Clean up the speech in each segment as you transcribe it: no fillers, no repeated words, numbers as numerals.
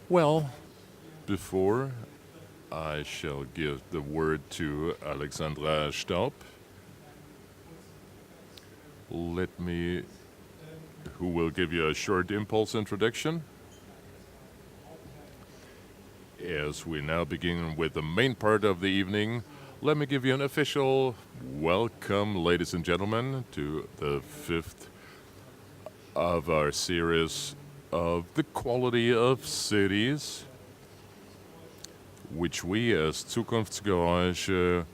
Well, before I shall give the word to Alexandra Staub, let me, who will give you a short impulse introduction. As we now begin with the main part of the evening, let me give you an official welcome, ladies and gentlemen, to the fifth of our series of the quality of cities, which we as Zukunftsgeraeusche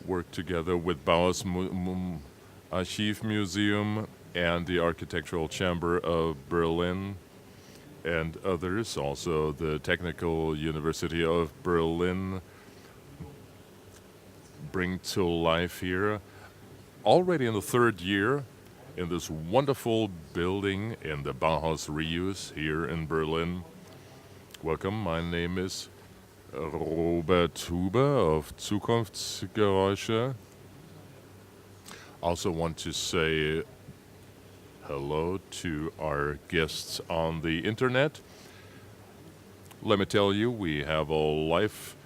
work together with Bauhaus-Archiv Museum and the Architectural Chamber of Berlin and others, also the Technical University of Berlin, bring to life here. Already in the third year, in this wonderful building in the Bauhaus Reuse here in Berlin. Welcome, my name is Robert Huber of Zukunftsgeraeusche. Also want to say hello to our guests on the internet. Let me tell you, we have a live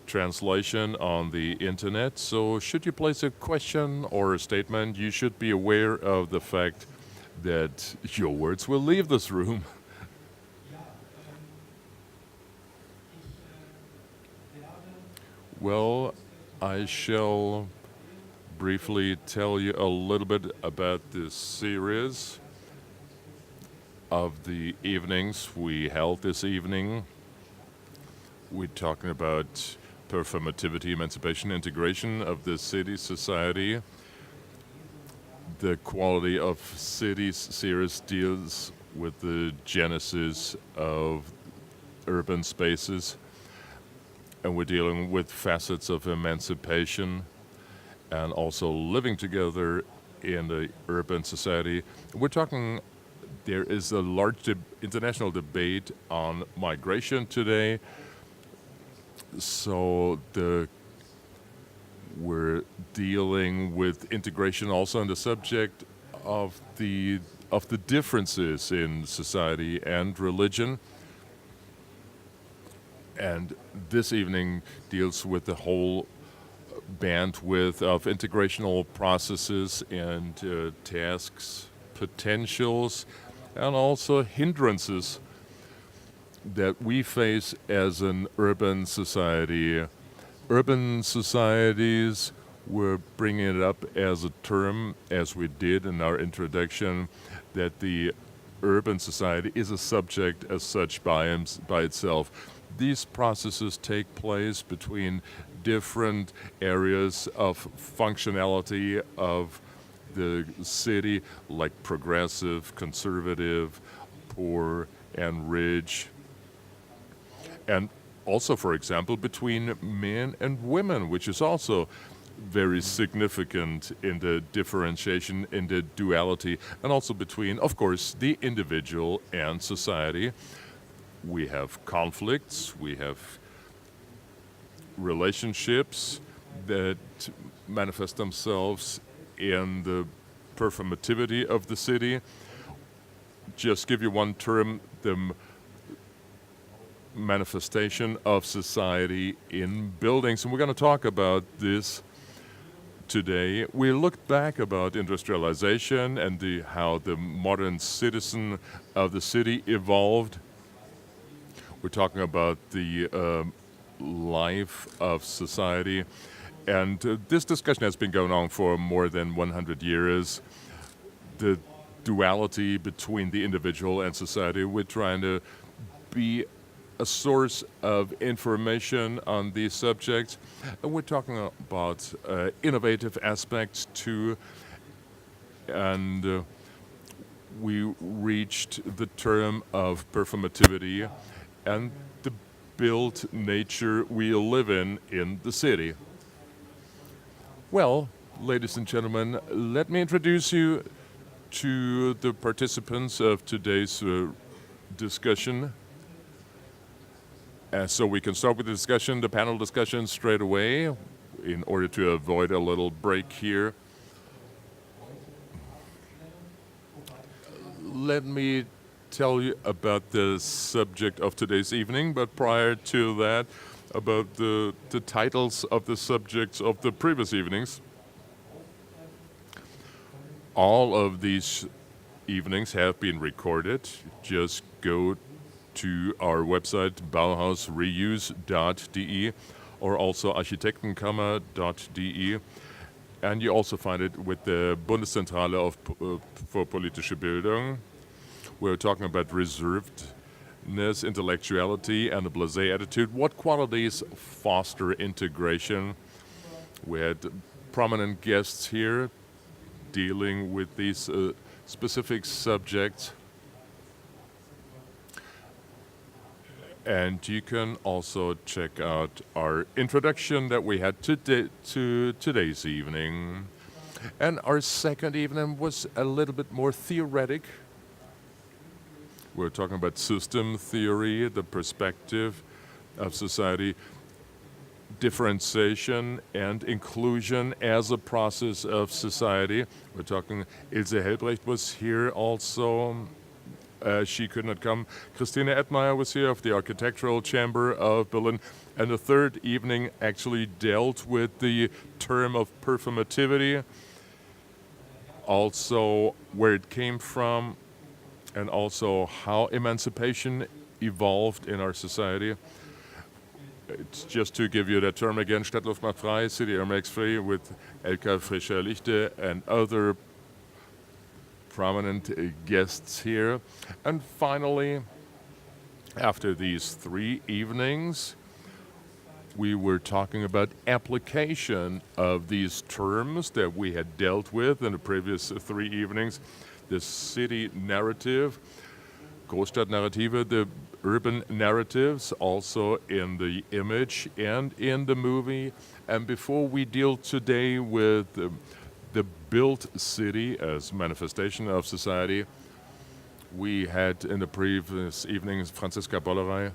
translation on the internet, so should you place a question or a statement, you should be aware of the fact that your words will leave this room. Well, I shall briefly tell you a little bit about this series of the evenings we held this evening. We're talking about performativity, emancipation, integration of the city society. The quality of cities series deals with the genesis of urban spaces, and we're dealing with facets of emancipation and also living together in the urban society. We're talking, there is a large international debate on migration today. So we're dealing with integration also on the subject of the differences in society and religion. And this evening deals with the whole bandwidth of integrational processes and tasks, potentials, and also hindrances that we face as an urban society. Urban societies, we're bringing it up as a term, as we did in our introduction, that the urban society is a subject as such by itself. These processes take place between different areas of functionality of the city, like progressive, conservative, poor, and rich. And also, for example, between men and women, which is also very significant in the differentiation, in the duality, and also between, of course, the individual and society. We have conflicts, we have relationships that manifest themselves in the performativity of the city. Just give you one term, the manifestation of society in buildings. And we're going to talk about this today. We looked back about industrialization and how the modern citizen of the city evolved. We're talking about the life of society. And this discussion has been going on for more than 100 years. The duality between the individual and society. We're trying to be a source of information on these subjects. And we're talking about innovative aspects too. And we reached the term of performativity and the built nature we live in the city. Well, ladies and gentlemen, let me introduce you to the participants of today's discussion. So we can start with the discussion, the panel discussion straight away, in order to avoid a little break here. Let me tell you about the subject of today's evening, but prior to that, about the titles of the subjects of the previous evenings. All of these evenings have been recorded. Just go to our website, bauhausreuse.de, or also architektenkammer.de. And you also find it with the Bundeszentrale for Politische Bildung. We're talking about reservedness, intellectuality, and a blasé attitude. What qualities foster integration? We had prominent guests here dealing with these specific subjects. And you can also check out our introduction that we had to today's evening. And our second evening was a little bit more theoretic. We're talking about system theory, the perspective of society, differentiation and inclusion as a process of society. We're talking, Ilse Helbrecht was here also. She could not come. Christine Edmeyer was here of the Architectural Chamber of Berlin. And the third evening actually dealt with the term of performativity, also where it came from, and also how emancipation evolved in our society. It's just to give you that term again, Stadtluft macht frei, City Air makes free, with Elka Frischer-Lichte and other prominent guests here. And finally, after these 3 evenings, we were talking about application of these terms that we had dealt with in the previous 3 evenings. The city narrative, Großstadtnarrative, the urban narratives, also in the image and in the movie. And before we deal today with the built city as manifestation of society, we had in the previous evenings Franziska Bollerei,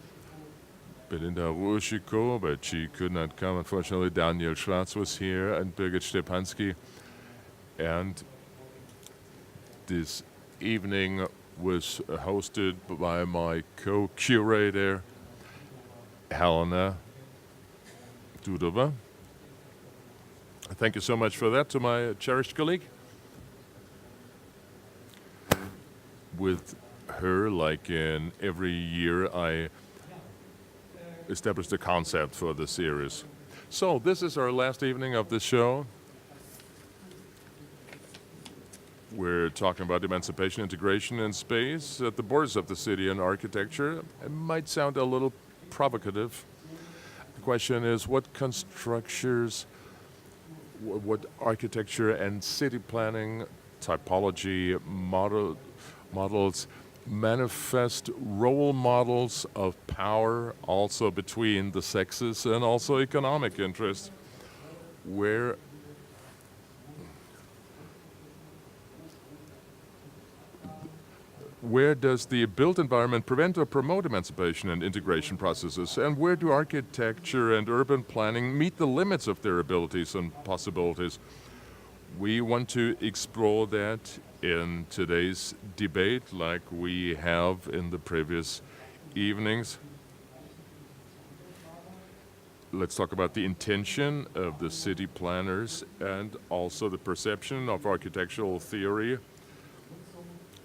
Belinda Ruschiko, but she could not come, unfortunately. Daniel Schwarz was here, and Birgit Stepanski. And this evening was hosted by my co-curator, Helena Dudova. Thank you so much for that to my cherished colleague. With her, like in every year, I established a concept for the series. So this is our last evening of the show. We're talking about emancipation, integration, and space at the borders of the city and architecture. It might sound a little provocative. The question is, what architecture and city planning, typology, models manifest role models of power also between the sexes and also economic interests, where does the built environment prevent or promote emancipation and integration processes? And where do architecture and urban planning meet the limits of their abilities and possibilities? We want to explore that in today's debate, like we have in the previous evenings. Let's talk about the intention of the city planners and also the perception of architectural theory,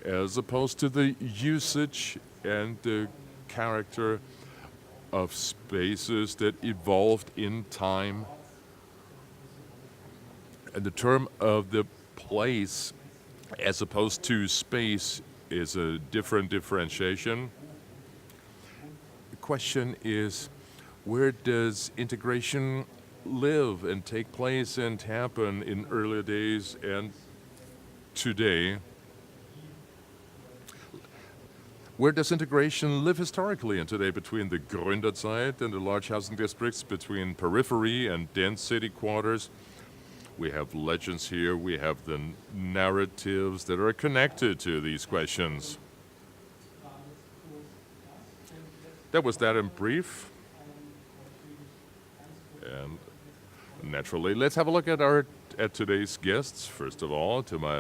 as opposed to the usage and the character of spaces that evolved in time. And the term of the place as opposed to space is a different differentiation. The question is, where does integration live and take place and happen in earlier days and today? Where does integration live historically and today between the Gründerzeit and the large housing districts, between periphery and dense city quarters? We have legends here, we have the narratives that are connected to these questions. That was that in brief. And naturally, let's have a look at today's guests. First of all, to my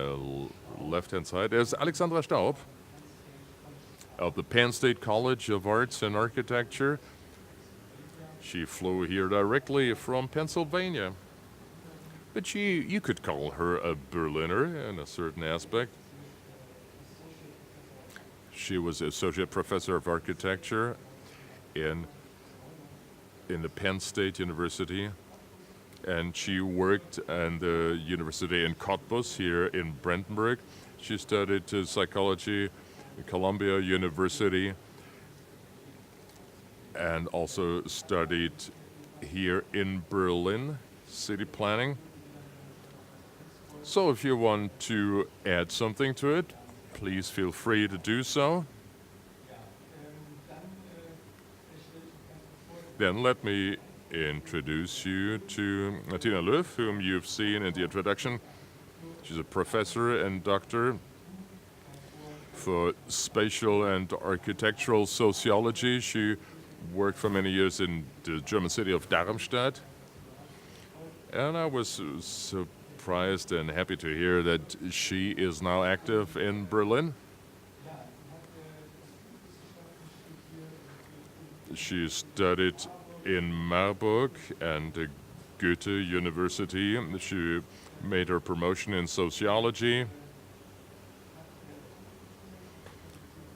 left-hand side is Alexandra Staub. of the Penn State College of Arts and Architecture. She flew here directly from Pennsylvania. But you could call her a Berliner in a certain aspect. She was associate professor of architecture in the Penn State University, and she worked at the university in Cottbus here in Brandenburg. She studied psychology at Columbia University and also studied here in Berlin, city planning. So if you want to add something to it, please feel free to do so. Then let me introduce you to Tina Löw, whom you've seen in the introduction. She's a professor and doctor for spatial and architectural sociology. She worked for many years in the German city of Darmstadt. And I was surprised and happy to hear that she is now active in Berlin. She studied in Marburg and Goethe University. She made her promotion in sociology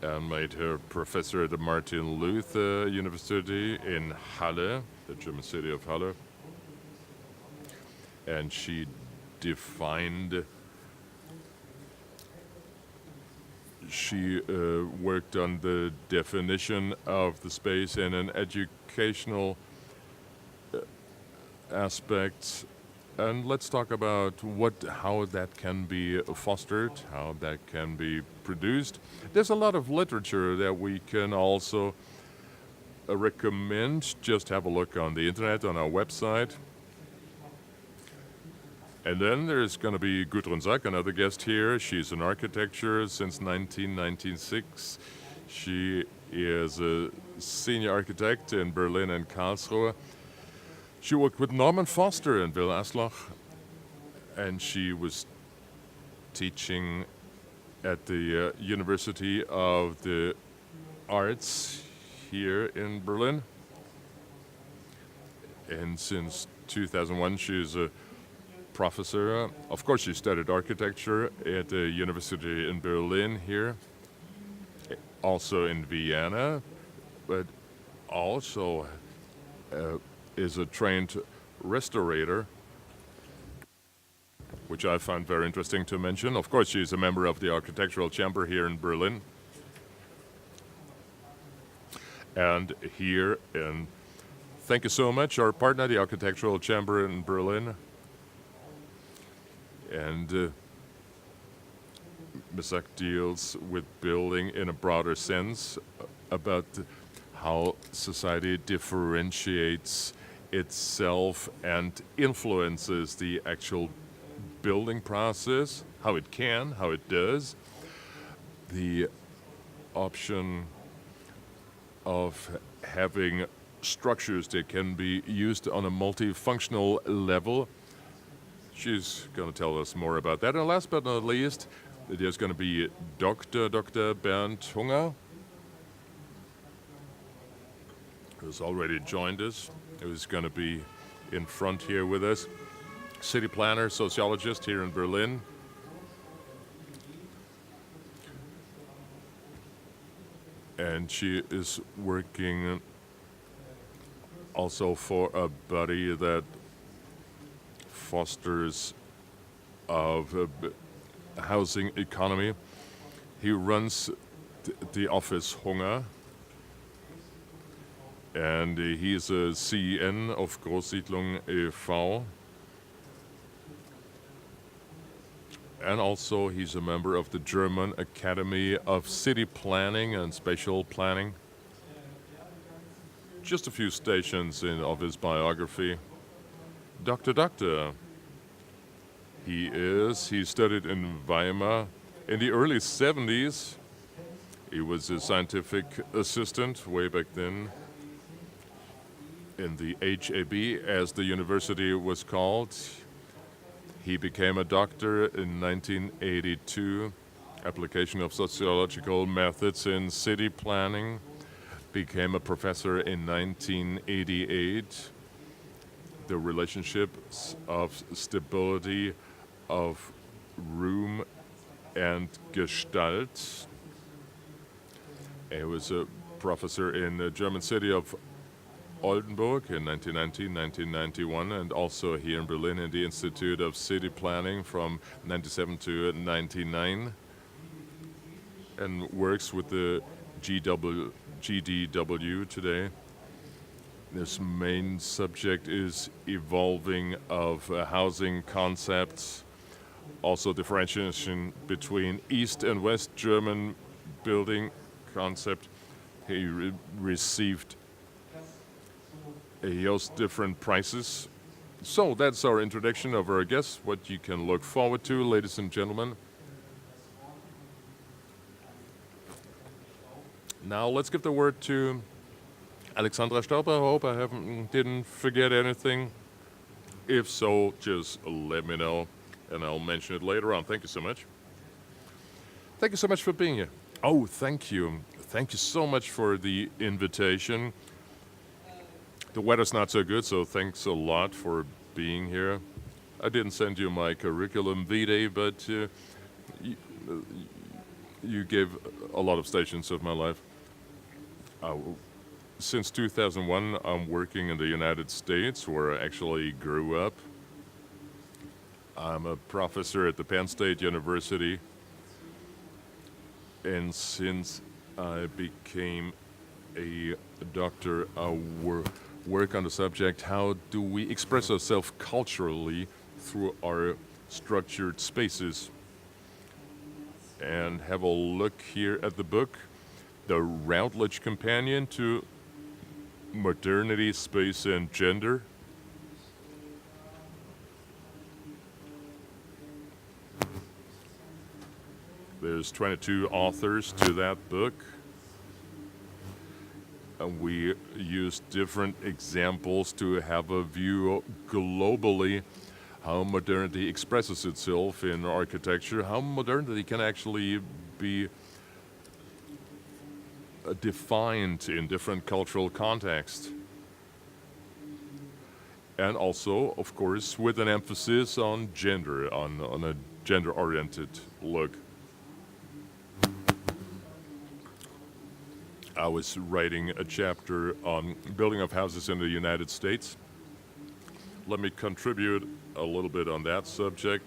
and made her professor at the Martin Luther University in Halle, the German city of Halle. And she worked on the definition of the space in an educational aspect. And let's talk about how that can be fostered, how that can be produced. There's a lot of literature that we can also recommend. Just have a look on the internet, on our website. And then there's going to be Gründerzeit, another guest here. She's an architecture since 1996. She is a senior architect in Berlin and Karlsruhe. She worked with Norman Foster in Wilhelmsloch, and she was teaching at the University of the Arts here in Berlin. And since 2001, she's a professor. Of course, she studied architecture at the University in Berlin here, also in Vienna, but also is a trained restaurator, which I find very interesting to mention. Of course, she's a member of the Architectural Chamber here in Berlin. And thank you so much, our partner, the Architectural Chamber in Berlin. And Ms. Sack deals with building in a broader sense about how society differentiates itself and influences the actual building process, how it does. The option of having structures that can be used on a multifunctional level. She's going to tell us more about that. And last but not least, there's going to be Dr. Bernd Hunger, who's already joined us, who's going to be in front here with us. City planner, sociologist here in Berlin. And she is working also for a body that fosters of housing economy. He runs the office Hunger, and he's a CEN of Großsiedlung e.V. And also he's a member of the German Academy of City Planning and Spatial Planning. Just a few stations of his biography. Doctor. He studied in Weimar in the early 70s. He was a scientific assistant way back then in the HAB, as the university was called. He became a doctor in 1982 application of sociological methods in city planning, became a professor in 1988. The relationships of stability of room and Gestalt. He was a professor in the German city of Oldenburg in 1990, 1991, and also here in Berlin in the Institute of City Planning from 97 to 99, and works with the GDW today. This main subject is evolving of housing concepts, also differentiation between East and West German building concept. He received those different prices. So that's our introduction of our guests, what you can look forward to, ladies and gentlemen. Now let's give the word to Alexandra Stauber. I hope I didn't forget anything. If so, just let me know, and I'll mention it later on. Thank you so much. Thank you so much for being here. Oh, thank you. Thank you so much for the invitation. The weather's not so good, so thanks a lot for being here. I didn't send you my curriculum vitae, but you gave a lot of stations of my life. Since 2001, I'm working in the United States, where I actually grew up. I'm a professor at the Penn State University. And since I became a doctor, I work on the subject, how do we express ourselves culturally through our structured spaces? And have a look here at the book, The Routledge Companion to Modernity, Space, and Gender. There's 22 authors to that book. And we use different examples to have a view globally how modernity expresses itself in architecture, how modernity can actually be defined in different cultural contexts. And also, of course, with an emphasis on gender, on a gender-oriented look. I was writing a chapter on building of houses in the United States. Let me contribute a little bit on that subject.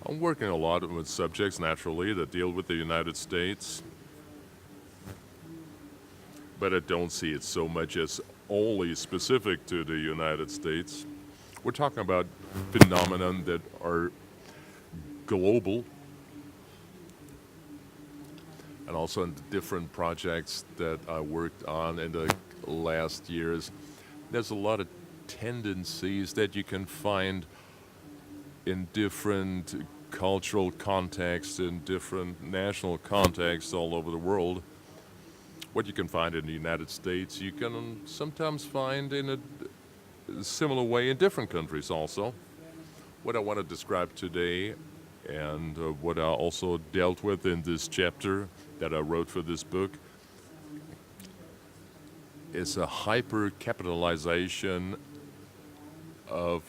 I'm working a lot with subjects, naturally, that deal with the United States. But I don't see it so much as only specific to the United States. We're talking about phenomena that are global, and also in the different projects that I worked on in the last years. There's a lot of tendencies that you can find in different cultural contexts, in different national contexts all over the world. What you can find in the United States, you can sometimes find in a similar way in different countries also. What I want to describe today, and what I also dealt with in this chapter that I wrote for this book, is a hyper-capitalization of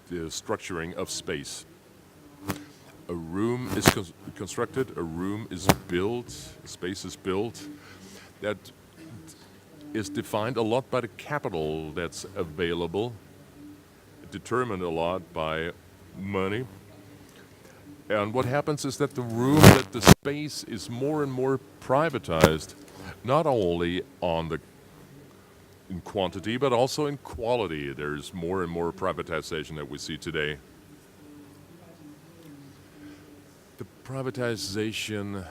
the structuring of space. A room is constructed, a room is built, a space is built, that is defined a lot by the capital that's available, determined a lot by money. And what happens is that the space is more and more privatized, not only in quantity, but also in quality. There's more and more privatization that we see today. The privatization,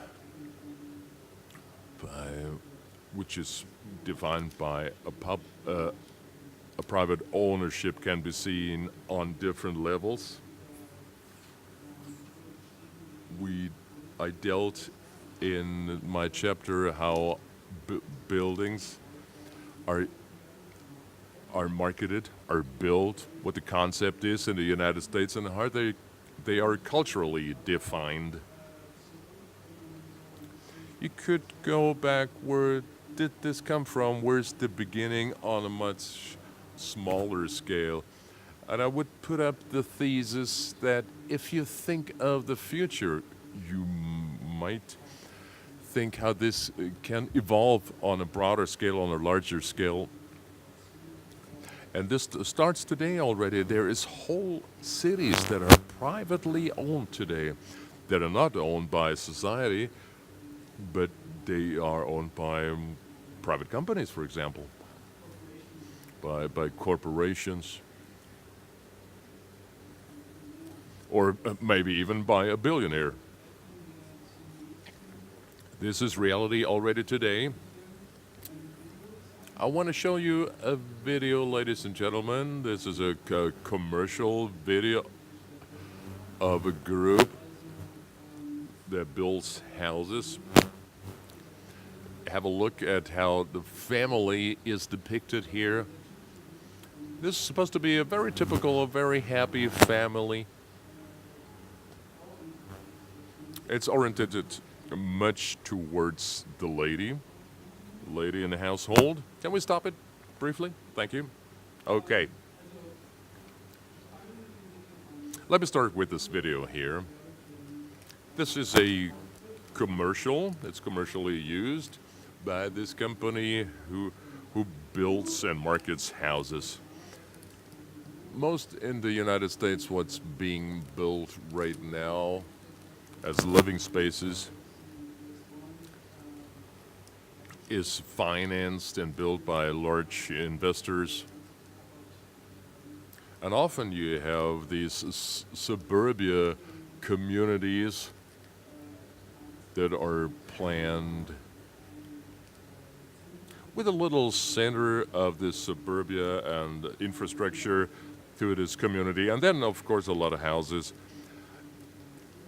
which is defined by a private ownership, can be seen on different levels. I dealt in my chapter how buildings are marketed, are built, what the concept is in the United States, and how they They are culturally defined. You could go back, where did this come from? Where's the beginning on a much smaller scale? And I would put up the thesis that if you think of the future, you might think how this can evolve on a broader scale, on a larger scale. And this starts today already. There is whole cities that are privately owned today, that are not owned by society, but they are owned by private companies, for example, by corporations, or maybe even by a billionaire. This is reality already today. I want to show you a video, ladies and gentlemen. This is a commercial video of a group that builds houses. Have a look at how the family is depicted here. This is supposed to be a very typical, a very happy family. It's oriented much towards the lady in the household. Can we stop it briefly? Thank you. Okay. Let me start with this video here. This is a commercial. It's commercially used by this company who builds and markets houses. Most in the United States, what's being built right now as living spaces is financed and built by large investors. And often you have these suburbia communities that are planned with a little center of this suburbia and infrastructure to this community. And then, of course, a lot of houses.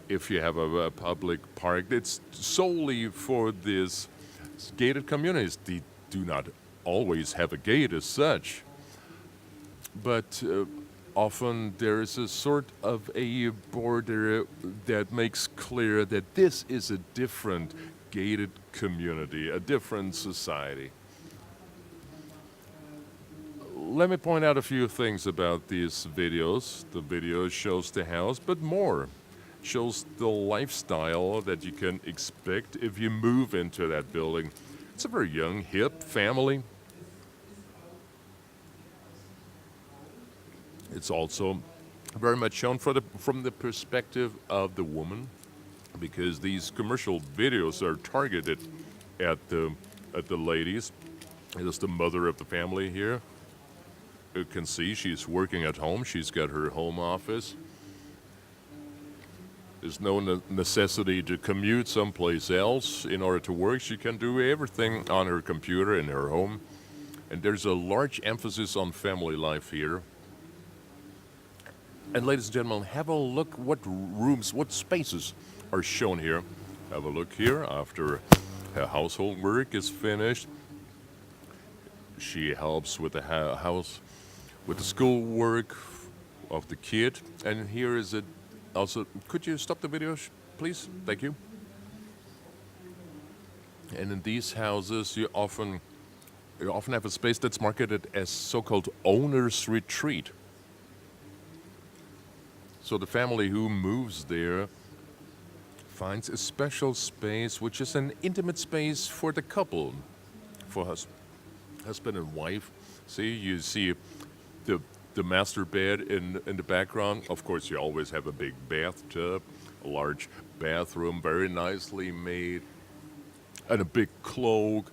If you have a public park, it's solely for these gated communities. They do not always have a gate as such, but often there is a sort of a border that makes clear that this is a different gated community, a different society. Let me point out a few things about these videos. The video shows the house, but more. Shows the lifestyle that you can expect if you move into that building. It's a very young, hip family. It's also very much shown from the perspective of the woman, because these commercial videos are targeted at the ladies. It is the mother of the family here. You can see she's working at home. She's got her home office. There's no necessity to commute someplace else in order to work. She can do everything on her computer in her home. And there's a large emphasis on family life here. And ladies and gentlemen, have a look what rooms, what spaces are shown here. Have a look here after her household work is finished. She helps with the house, with the school work of the kid. And here is it. Also, could you stop the video, please? Thank you. And in these houses, you often have a space that's marketed as so-called owner's retreat. So the family who moves there finds a special space, which is an intimate space for the couple, for husband and wife. You see the master bed in the background. Of course, you always have a big bathtub, a large bathroom, very nicely made, and a big cloak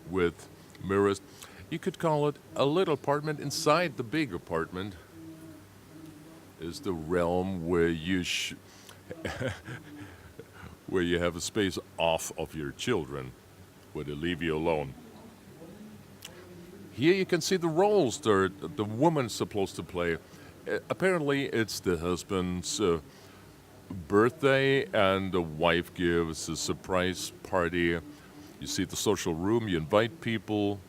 with mirrors. You could call it a little apartment. Inside the big apartment is the realm where you where you have a space off of your children, where they leave you alone. Here you can see the roles the woman's supposed to play. Apparently, it's the husband's birthday, and the wife gives a surprise party. You see the social room, you invite people.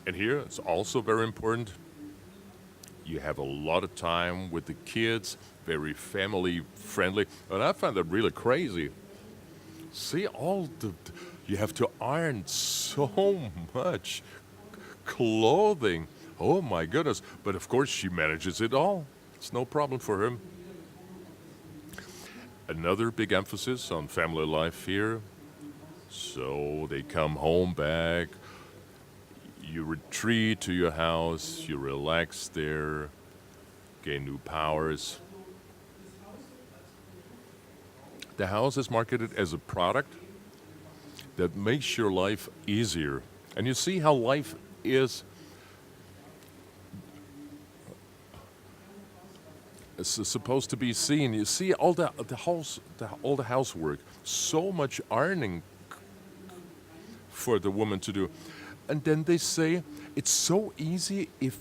And here, it's also very important. You have a lot of time with the kids, very family friendly. And I find that really crazy. See, you have to iron so much clothing. Oh my goodness. But of course, she manages it all. It's no problem for him. Another big emphasis on family life here. So they come home back. You retreat to your house. You relax there. Gain new powers. The house is marketed as a product that makes your life easier. And you see how life is supposed to be seen. You see all the housework, so much ironing for the woman to do. And then they say it's so easy if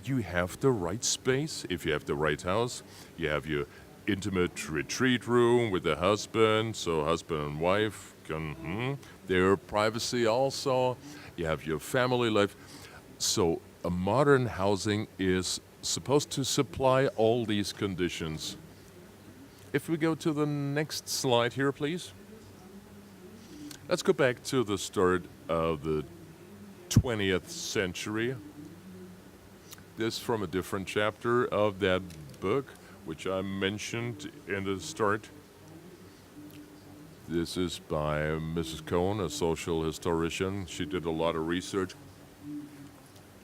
you have the right space, if you have the right house, you have your intimate retreat room with the husband, so husband and wife can their privacy also. You have your family life. So a modern housing is supposed to supply all these conditions. If we go to the next slide here, please. Let's go back to the start of the 20th century. This from a different chapter of that book, which I mentioned in the start. This is by Mrs. Cohn, a social historian. She did a lot of research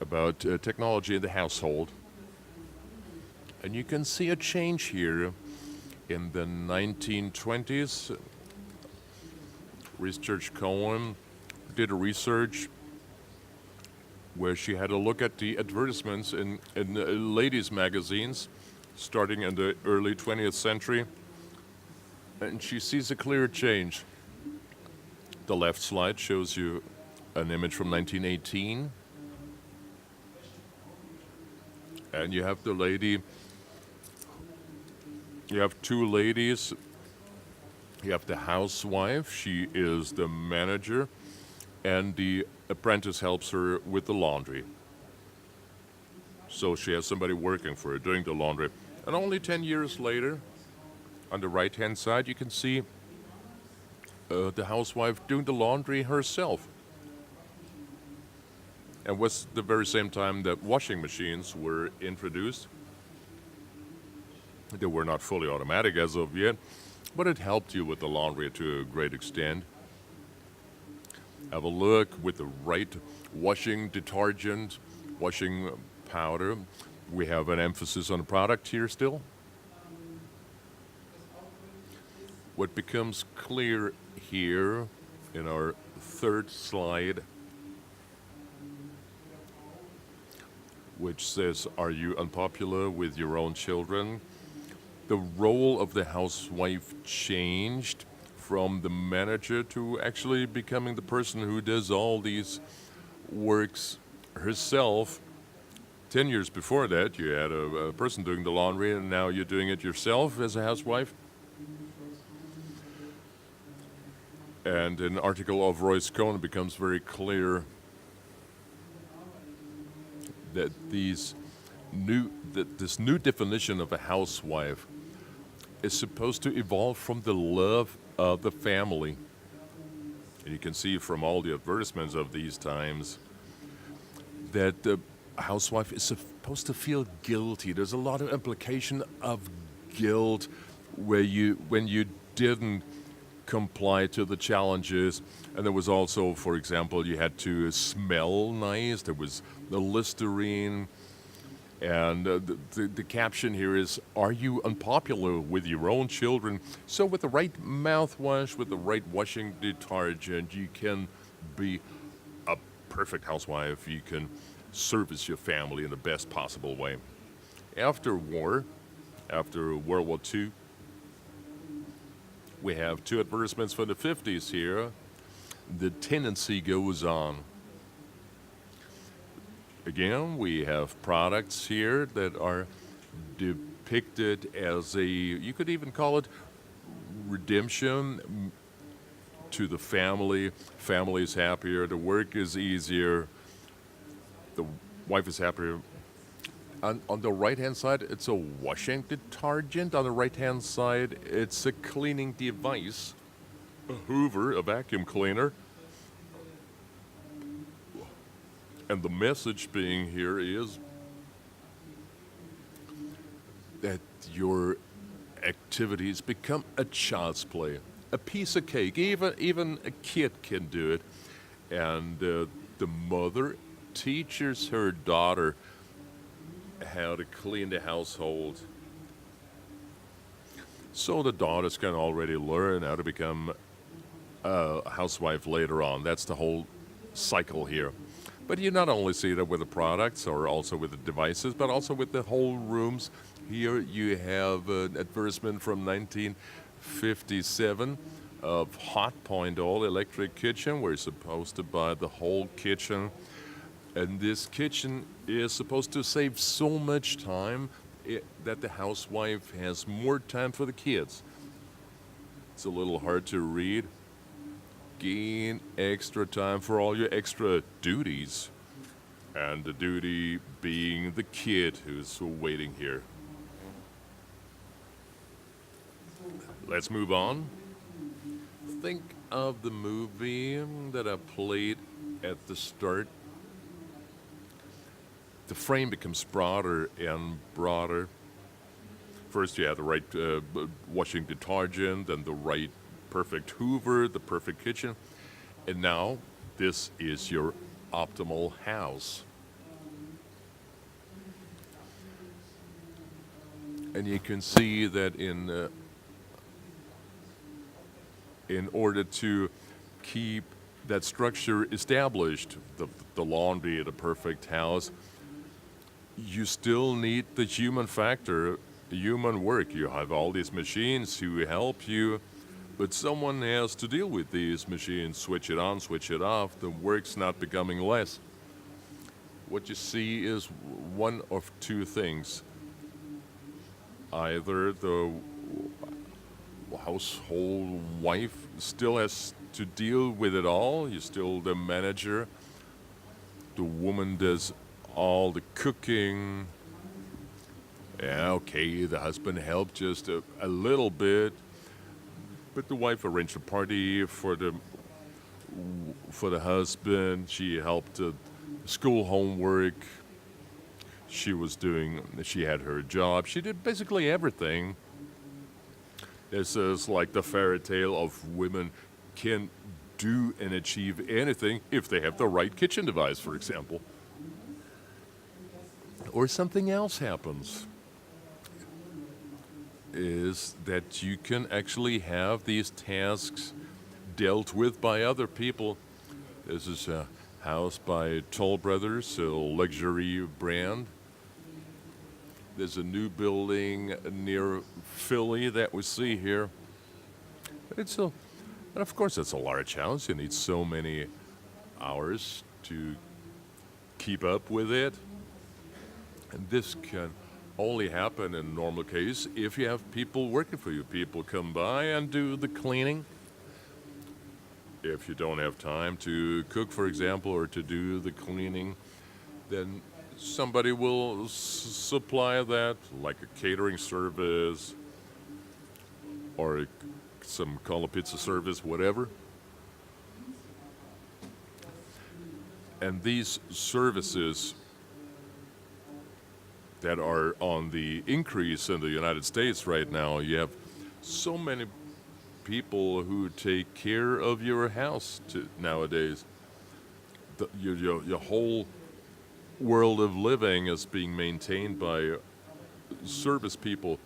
about technology in the household. And you can see a change here in the 1920s. Research Cohen did a research where she had a look at the advertisements in ladies' magazines starting in the early 20th century, and she sees a clear change. The left slide shows you an image from 1918, and you have the lady, you have two ladies. You have the housewife, she is the manager, and the apprentice helps her with the laundry. So she has somebody working for her, doing the laundry. And only 10 years later, on the right-hand side, you can see the housewife doing the laundry herself. And was the very same time that washing machines were introduced. They were not fully automatic as of yet, but it helped you with the laundry to a great extent. Have a look with the right washing detergent, washing powder. We have an emphasis on the product here still. What becomes clear here in our third slide, which says, are you unpopular with your own children? The role of the housewife changed from the manager to actually becoming the person who does all these works herself. 10 years before that, you had a person doing the laundry, and now you're doing it yourself as a housewife. And in an article of Royce Cohn, it becomes very clear that this new definition of a housewife is supposed to evolve from the love of the family. And you can see from all the advertisements of these times that the housewife is supposed to feel guilty. There's a lot of implication of guilt when you didn't comply to the challenges. And there was also, for example, you had to smell nice. There was the Listerine. And the caption here is, are you unpopular with your own children? So with the right mouthwash, with the right washing detergent, you can be a perfect housewife. You can service your family in the best possible way. After World War II, we have two advertisements from the 50s here. The tendency goes on. Again, we have products here that are depicted as you could even call it redemption to the family. Family is happier, the work is easier, the wife is happier. On the right-hand side, it's a washing detergent. On the right-hand side, it's a cleaning device, a Hoover, a vacuum cleaner. And the message being here is that your activities become a child's play, a piece of cake. Even a kid can do it. And the mother teaches her daughter how to clean the household. So the daughters can already learn how to become a housewife later on. That's the whole cycle here. But you not only see that with the products or also with the devices, but also with the whole rooms. Here you have an advertisement from 1957 of Hot Point All Electric Kitchen, where you're supposed to buy the whole kitchen. And this kitchen is supposed to save so much time that the housewife has more time for the kids. It's a little hard to read. Gain extra time for all your extra duties. And the duty being the kid who's waiting here. Let's move on. Think of the movie that I played at the start. The frame becomes broader and broader. First you have the right washing detergent, and the right perfect Hoover, the perfect kitchen. And now this is your optimal house. And you can see that in order to keep that structure established, the laundry, the perfect house, you still need the human factor, human work. You have all these machines who help you, but someone has to deal with these machines, switch it on, switch it off. The work's not becoming less. What you see is one of two things. Either the household wife still has to deal with it all, you're still the manager. The woman does all the cooking. Yeah, okay, the husband helped just a little bit, but the wife arranged a party for the husband. She helped school homework. She had her job. She did basically everything. This is like the fairy tale of women can do and achieve anything if they have the right kitchen device, for example. Or something else happens, is that you can actually have these tasks dealt with by other people. This is a house by Toll Brothers, a luxury brand. There's a new building near Philly that we see here. And of course, it's a large house. You need so many hours to keep up with it. And this can only happen in a normal case if you have people working for you. People come by and do the cleaning. If you don't have time to cook, for example, or to do the cleaning, then somebody will supply that, like a catering service or some call a pizza service, whatever. And these services that are on the increase in the United States right now, you have so many people who take care of your house nowadays. Your whole world of living is being maintained by service people.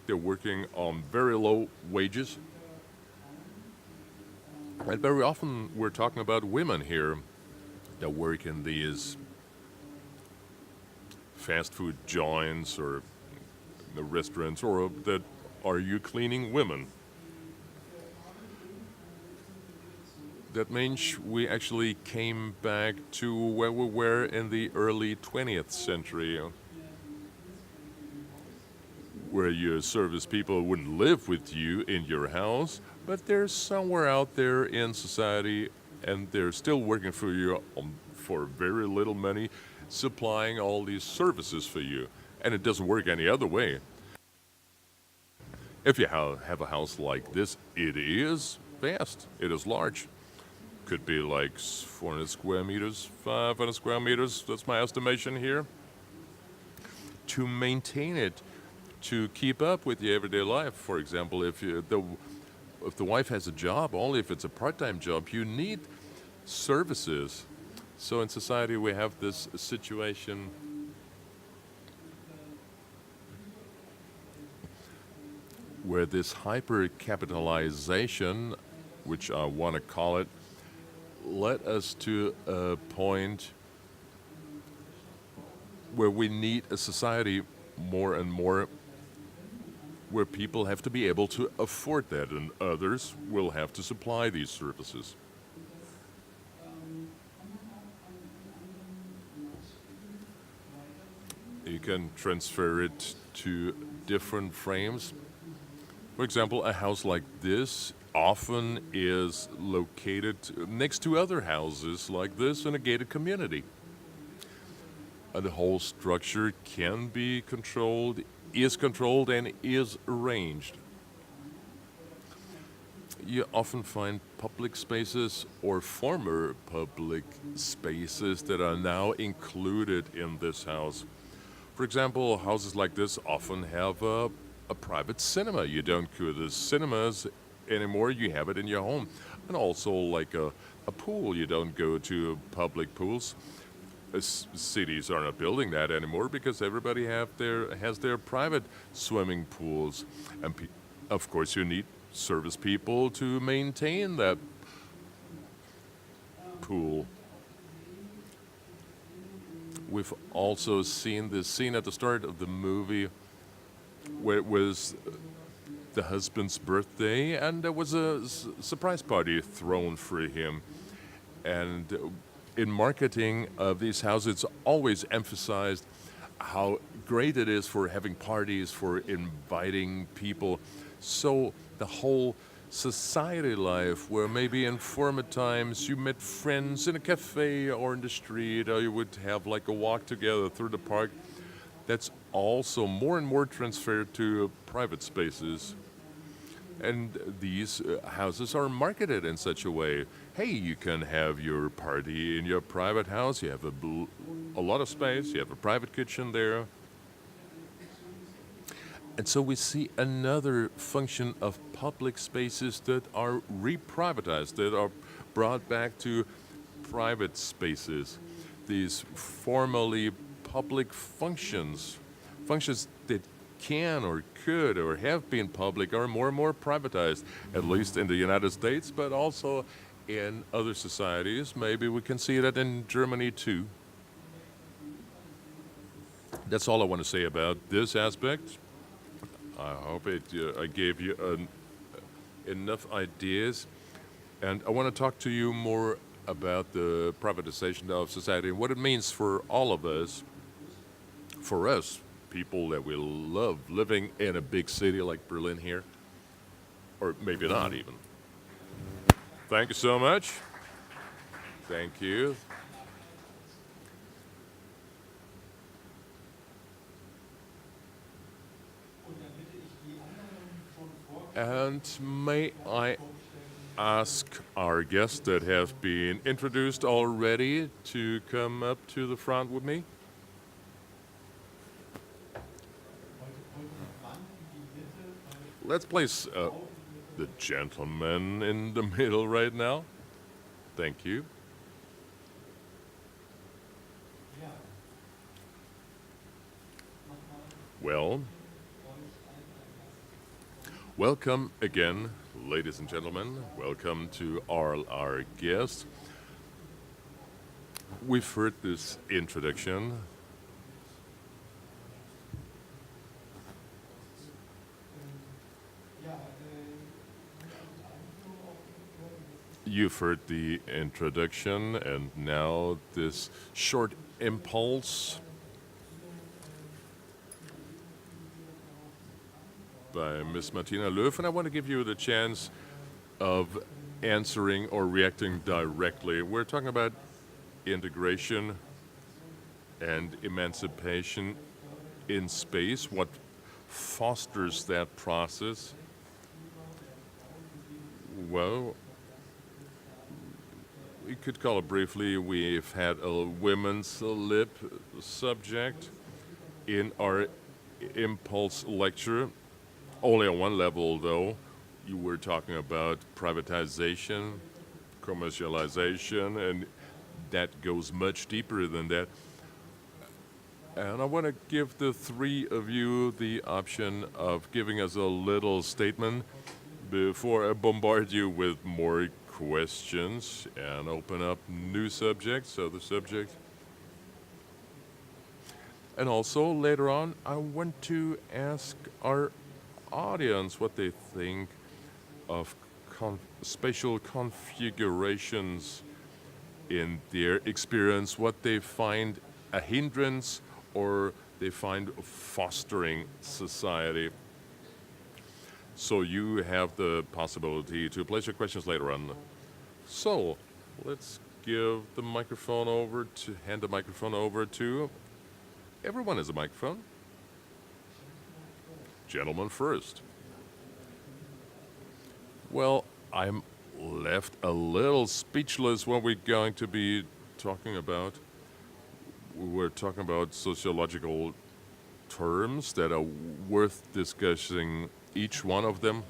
They're working on very low wages. And very often we're talking about women here that work in these fast food joints or the restaurants, or that are you cleaning women. That means we actually came back to where we were in the early 20th century, where your service people wouldn't live with you in your house, but they're somewhere out there in society and they're still working for you for very little money, supplying all these services for you. And it doesn't work any other way. If you have a house like this, it is vast, it is large. Could be like 400 square meters, 500 square meters, that's my estimation here. To maintain it, to keep up with your everyday life, for example, if the wife has a job, only if it's a part-time job, you need services. So in society we have this situation where this hyper-capitalization, which I want to call it, led us to a point where we need a society more and more where people have to be able to afford that, and others will have to supply these services. You can transfer it to different frames. For example, a house like this often is located next to other houses like this in a gated community. And the whole structure can be controlled, and is arranged. You often find public spaces or former public spaces that are now included in this house. For example, houses like this often have a private cinema. You don't go to the cinemas anymore, you have it in your home. And also like a pool, you don't go to public pools. Cities are not building that anymore because everybody has their private swimming pools. And of course you need service people to maintain that pool. We've also seen this scene at the start of the movie where it was the husband's birthday and there was a surprise party thrown for him. And in marketing of these houses, it's always emphasized how great it is for having parties, for inviting people. So the whole society life, where maybe in former times you met friends in a cafe or in the street, or you would have like a walk together through the park, that's also more and more transferred to private spaces. And these houses are marketed in such a way. Hey, you can have your party in your private house. You have a lot of space. You have a private kitchen there. And so we see another function of public spaces that are reprivatized, that are brought back to private spaces. These formerly public functions that can or could or have been public are more and more privatized, at least in the United States, but also in other societies. Maybe we can see that in Germany too. That's all I want to say about this aspect. I hope I gave you enough ideas. And I want to talk to you more about the privatization of society and what it means for all of us, for us, people that we love living in a big city like Berlin here, or maybe not even. Thank you so much. Thank you. And may I ask our guests that have been introduced already to come up to the front with me? Let's place the gentleman in the middle right now. Thank you. Well, welcome again, ladies and gentlemen. Welcome to our guests. We've heard this introduction. You've heard the introduction, and now this short impulse by Ms. Martina Löw, and I want to give you the chance of answering or reacting directly. We're talking about integration and emancipation in space, what fosters that process. Well, we could call it briefly, we've had a women's lib subject in our impulse lecture, only on one level though. You were talking about privatization, commercialization, and that goes much deeper than that. And I want to give the three of you the option of giving us a little statement before I bombard you with more questions and open up new subjects, other subjects. And also later on, I want to ask our audience what they think of spatial configurations in their experience, what they find a hindrance or they find fostering society. So you have the possibility to place your questions later on. So let's hand the microphone over to, everyone has a microphone. Gentleman first. Well, I'm left a little speechless what we're going to be talking about. We're talking about sociological terms that are worth discussing, each one of them.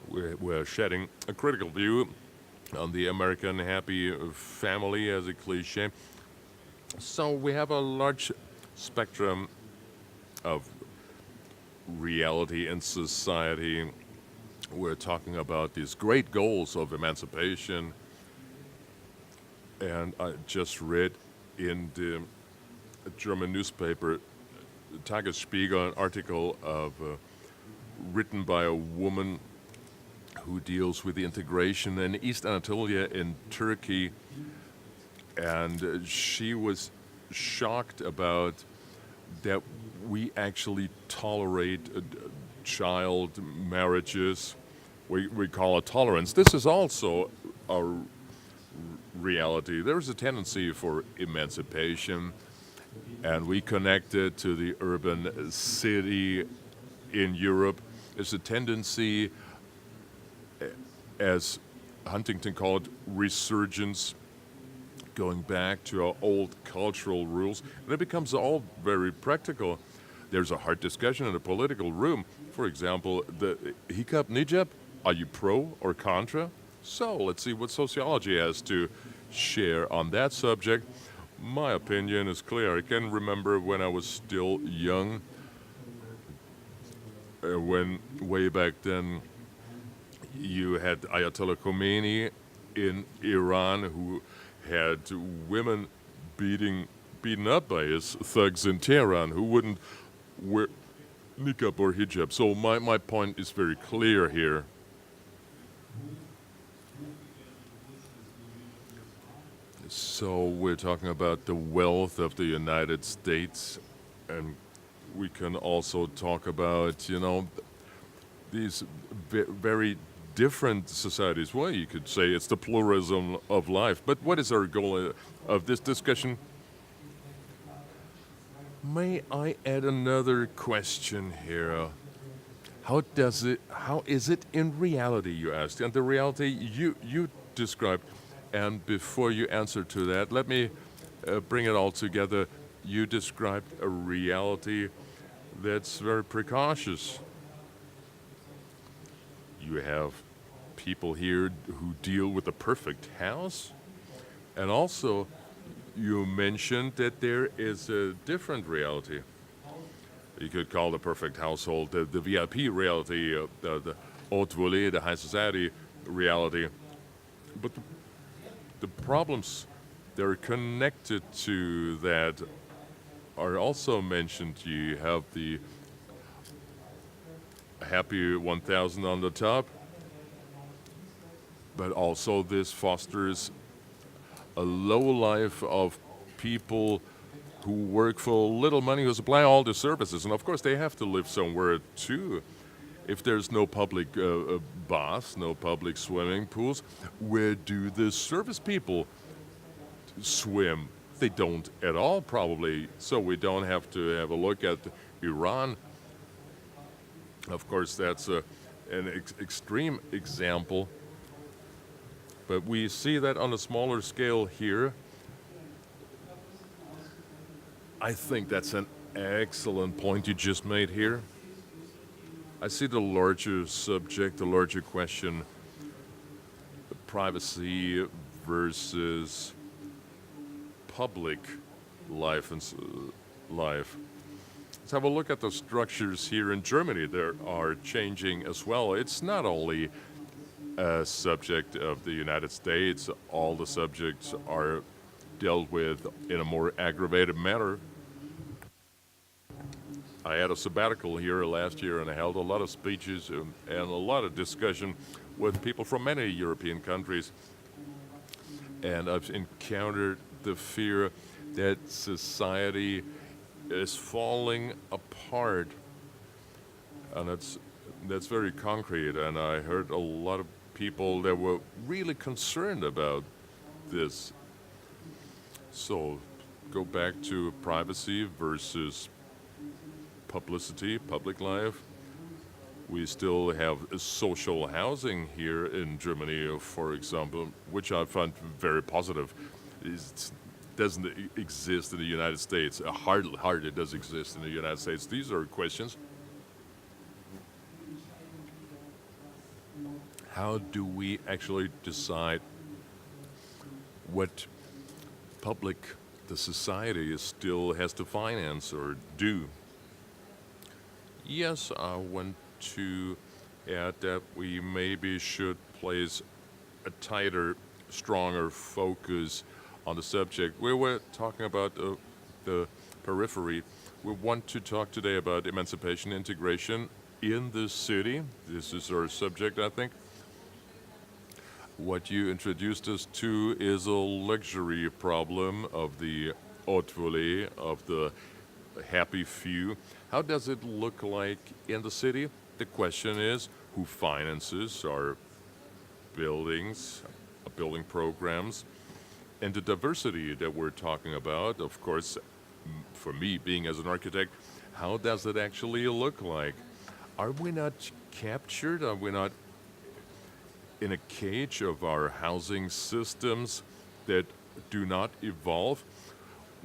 We're shedding a critical view on the American happy family as a cliche. So we have a large spectrum of reality and society. We're talking about these great goals of emancipation. And I just read in the German newspaper, Tagesspiegel, an article written by a woman who deals with the integration in East Anatolia in Turkey. And she was shocked about that we actually tolerate child marriages. We call it tolerance. This is also a reality. There's a tendency for emancipation, and we connect it to the urban city in Europe. There's a tendency, as Huntington called it, resurgence, going back to our old cultural rules, and it becomes all very practical. There's a hard discussion in the political room. For example, the hijab, niqab, are you pro or contra? So let's see what sociology has to share on that subject. My opinion is clear. I can remember when I was still young, when way back then you had Ayatollah Khomeini in Iran, who had women beaten up by his thugs in Tehran who wouldn't wear niqab or hijab. So my point is very clear here. So we're talking about the wealth of the United States, and we can also talk about, these very different societies. Well, you could say it's the pluralism of life. But what is our goal of this discussion? May I add another question here? How is it in reality, you asked? And the reality you described. And before you answer to that, let me bring it all together. You described a reality that's very precautious. You have people here who deal with the perfect house. And also, you mentioned that there is a different reality. You could call the perfect household the VIP reality, the haute volée, the high society reality. But the problems that are connected to that are also mentioned. You have the happy 1,000 on the top, but also this fosters a low life of people who work for little money, who supply all the services. And of course, they have to live somewhere too. If there's no public baths, no public swimming pools, where do the service people swim? They don't at all, probably. So we don't have to have a look at Iran. Of course, that's an extreme example. But we see that on a smaller scale here. I think that's an excellent point you just made here. I see the larger subject, the larger question, privacy versus public life and life. Let's have a look at the structures here in Germany. They are changing as well. It's not only a subject of the United States. All the subjects are dealt with in a more aggravated manner. I had a sabbatical here last year, and I held a lot of speeches and a lot of discussion with people from many European countries. And I've encountered the fear that society is falling apart. And that's very concrete. And I heard a lot of people that were really concerned about this. So go back to privacy versus publicity, public life. We still have social housing here in Germany, for example, which I find very positive. It doesn't exist in the United States. Hardly does exist in the United States. These are questions. How do we actually decide what the society still has to finance or do? Yes, I want to add that we maybe should place a tighter, stronger focus on the subject. We were talking about the periphery. We want to talk today about emancipation and integration in the city. This is our subject, I think. What you introduced us to is a luxury problem of the haute volée, of the happy few. How does it look like in the city? The question is, who finances our buildings, building programs, and the diversity that we're talking about? Of course, for me, being as an architect, how does it actually look like? Are we not captured? Are we not in a cage of our housing systems that do not evolve?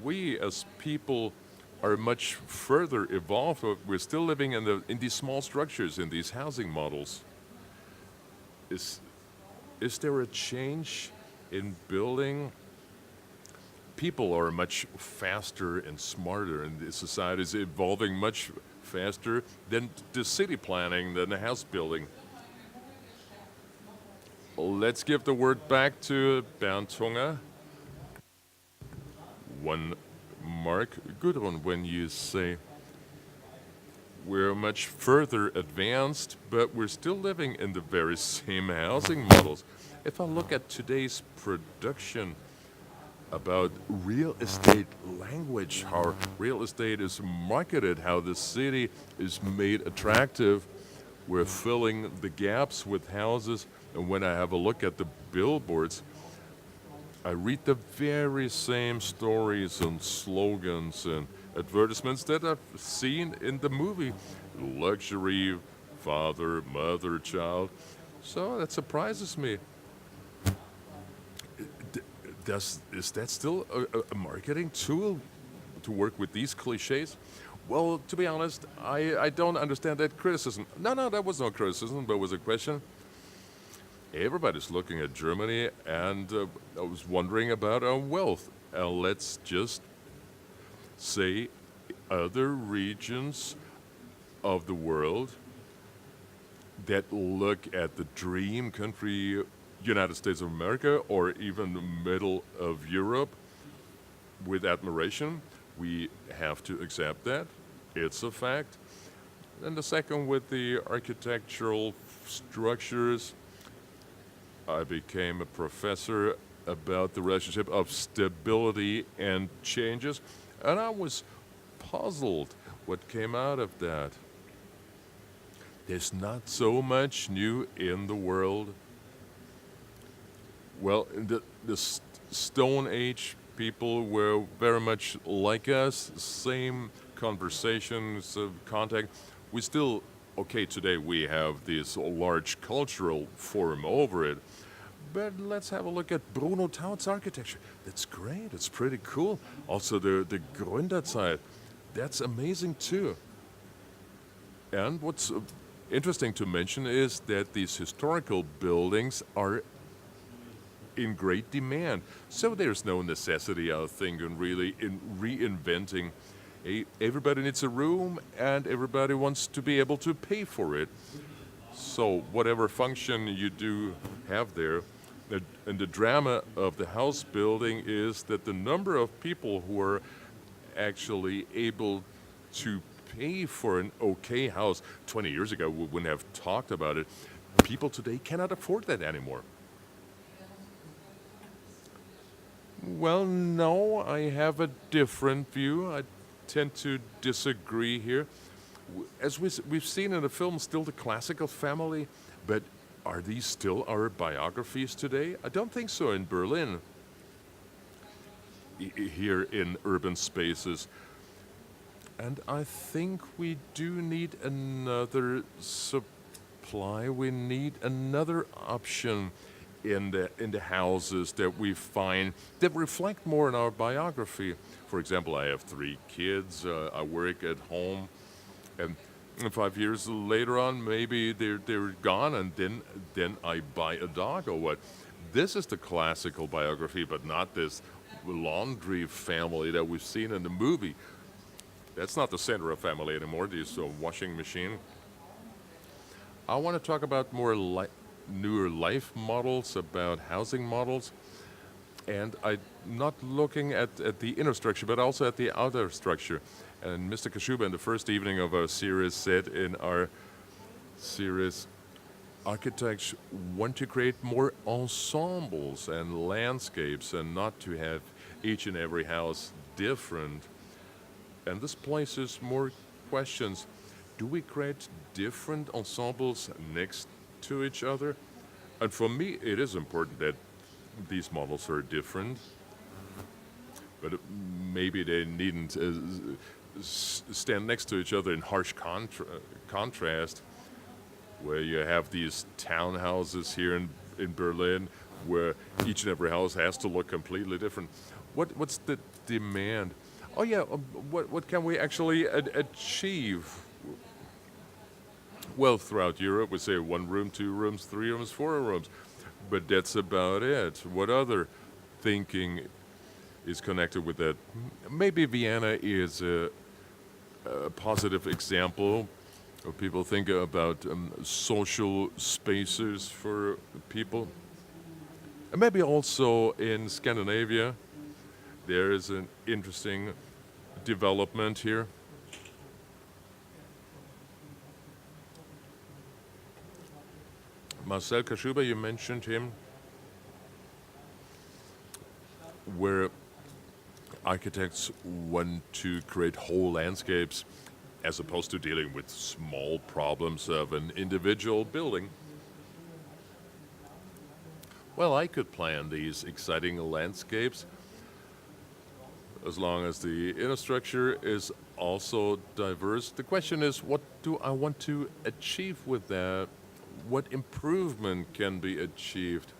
We as people are much further evolved. We're still living in these small structures, in these housing models. Is there a change in building? People are much faster and smarter, and the society is evolving much faster than the city planning, than the house building. Let's give the word back to Bernd Hunger. One mark, Gudrun, when you say we're much further advanced, but we're still living in the very same housing models. If I look at today's production about real estate language, how real estate is marketed, how the city is made attractive, we're filling the gaps with houses. And when I have a look at the billboards, I read the very same stories and slogans and advertisements that I've seen in the movie. Luxury, father, mother, child. So that surprises me. Is that still a marketing tool to work with these cliches? Well, to be honest, I don't understand that criticism. No, that was no criticism, but it was a question. Everybody's looking at Germany, and I was wondering about our wealth. Let's just say other regions of the world that look at the dream country, United States of America, or even the middle of Europe, with admiration. We have to accept that. It's a fact. And the second, with the architectural structures, I became a professor about the relationship of stability and changes, and I was puzzled what came out of that. There's not so much new in the world. Well, in the Stone Age people were very much like us, same conversations, contact. We still, okay, today we have this large cultural forum over it, but let's have a look at Bruno Taut's architecture. That's great, it's pretty cool. Also the Gründerzeit, that's amazing too. And what's interesting to mention is that these historical buildings are in great demand. So there's no necessity, I think, in really in reinventing. Everybody needs a room and everybody wants to be able to pay for it. So whatever function you do have there, and the drama of the house building is that the number of people who are actually able to pay for an okay house, 20 years ago we wouldn't have talked about it. People today cannot afford that anymore. Well, no, I have a different view. I tend to disagree here. As we've seen in the film, still the classical family, but are these still our biographies today? I don't think so in Berlin, here in urban spaces. And I think we do need another supply. We need another option in the houses that we find that reflect more in our biography. For example, I have 3 kids. I work at home, and 5 years later on, maybe they're gone, and then I buy a dog or what. This is the classical biography, but not this laundry family that we've seen in the movie. That's not the center of family anymore. This washing machine. I want to talk about more newer life models, about housing models, and I'm not looking at the inner structure, but also at the outer structure. And Mr. Kashuba, in the first evening of our series, said in our series, architects want to create more ensembles and landscapes and not to have each and every house different. And this places more questions. Do we create different ensembles next to each other? And for me, it is important that these models are different, but maybe they needn't stand next to each other in harsh contrast, where you have these townhouses here in Berlin, where each and every house has to look completely different. What's the demand? Oh yeah, what can we actually achieve? Well, throughout Europe, we say 1 room, 2 rooms, 3 rooms, 4 rooms. But that's about it. What other thinking is connected with that? Maybe Vienna is a positive example of people think about social spaces for people. And maybe also in Scandinavia, there is an interesting development here. Marcel Kashuba, you mentioned him, where architects want to create whole landscapes as opposed to dealing with small problems of an individual building. Well, I could plan these exciting landscapes as long as the inner structure is also diverse. The question is, what do I want to achieve with that? What improvement can be achieved?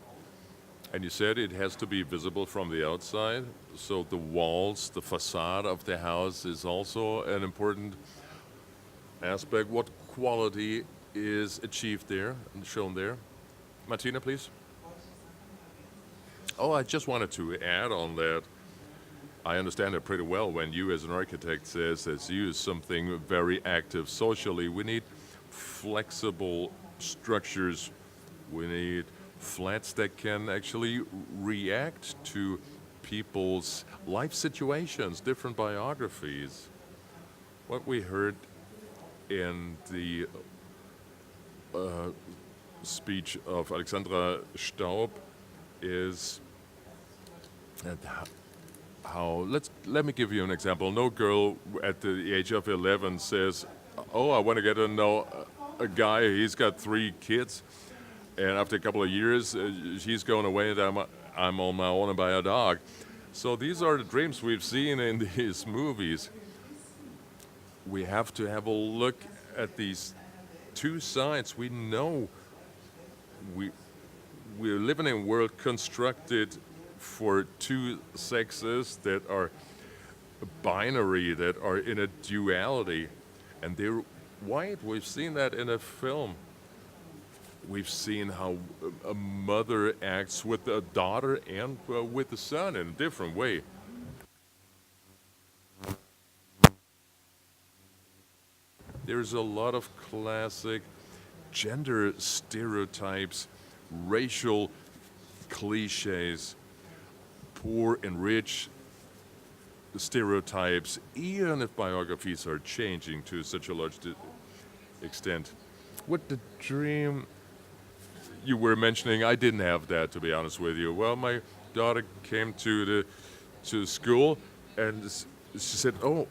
And you said it has to be visible from the outside, so the walls, the facade of the house is also an important aspect. What quality is achieved there and shown there? Martina, please. Oh, I just wanted to add on that. I understand it pretty well when you as an architect says something very active socially. We need flexible structures. We need flats that can actually react to people's life situations, different biographies. What we heard in the speech of Alexandra Staub is that let me give you an example. No girl at the age of 11 says, oh, I want to get to know a guy, he's got 3 kids, and after a couple of years, she's going away and I'm on my own and buy a dog. So these are the dreams we've seen in these movies. We have to have a look at these two sides. We know we we're living in a world constructed for two sexes that are binary, that are in a duality, and they're white. We've seen that in a film. We've seen how a mother acts with a daughter and with the son in a different way. There's a lot of classic gender stereotypes, racial cliches, poor and rich stereotypes, even if biographies are changing to such a large extent. What the dream you were mentioning, I didn't have that, to be honest with you. Well, my daughter came to school, and she said, "Oh,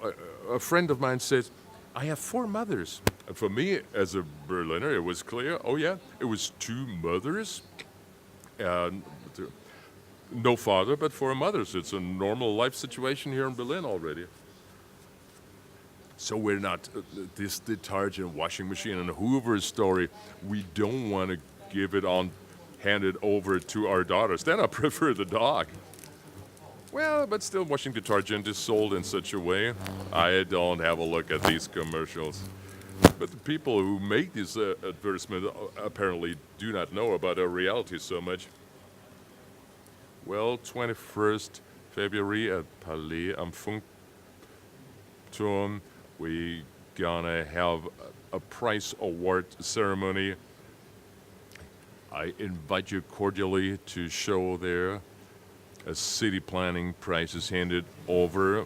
a friend of mine said, I have four mothers." And for me, as a Berliner, it was clear. Oh yeah, it was two mothers, and no father, but four mothers. It's a normal life situation here in Berlin already. So we're not this detergent, washing machine, and Hoover story. We don't want to give it on, hand it over to our daughters. Then I prefer the dog. Well, but still, washing detergent is sold in such a way. I don't have a look at these commercials. But the people who make these advertisements apparently do not know about our reality so much. Well, 21st February at Palais am Funkturm, we gonna have a prize award ceremony. I invite you cordially to show there. A city planning prize is handed over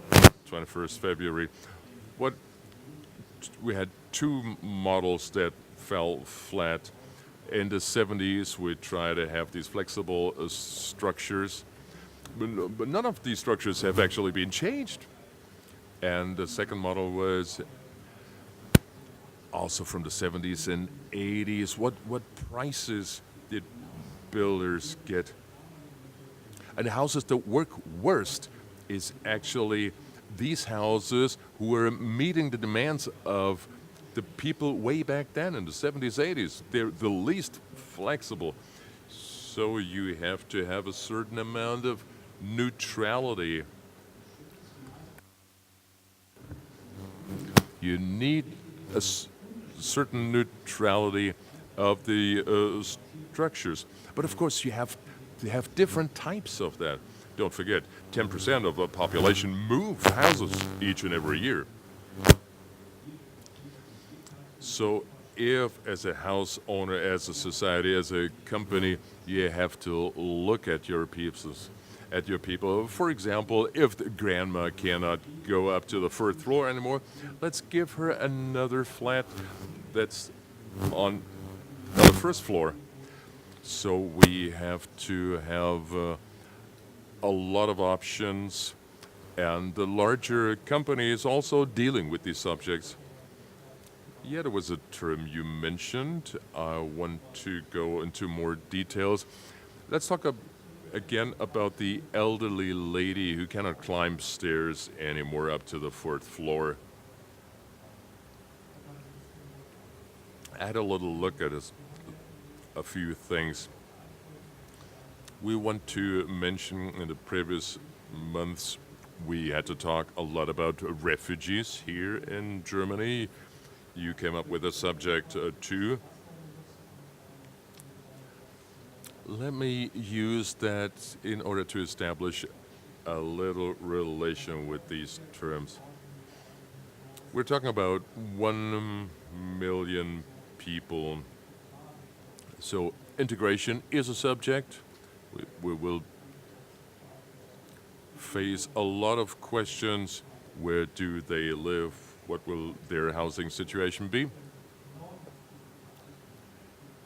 21st February. What we had two models that fell flat. In the 70s, we tried to have these flexible structures, but none of these structures have actually been changed. And the second model was also from the 70s and 80s. What prices did builders get? And the houses that work worst is actually these houses who were meeting the demands of the people way back then in the 70s, 80s. They're the least flexible. So you have to have a certain amount of neutrality. You need a certain neutrality of the structures. But of course, you have to have different types of that. Don't forget, 10% of the population move houses each and every year. So if, as a house owner, as a society, as a company, you have to look at your people. For example, if the grandma cannot go up to the first floor anymore, let's give her another flat that's on the first floor. So we have to have a lot of options, and the larger companies also dealing with these subjects. Yeah, there was a term you mentioned. I want to go into more details. Let's talk again about the elderly lady who cannot climb stairs anymore up to the fourth floor. I had a little look at a few things. We want to mention in the previous months, we had to talk a lot about refugees here in Germany. You came up with a subject too. Let me use that in order to establish a little relation with these terms. We're talking about 1 million people. So integration is a subject. We will face a lot of questions. Where do they live? What will their housing situation be?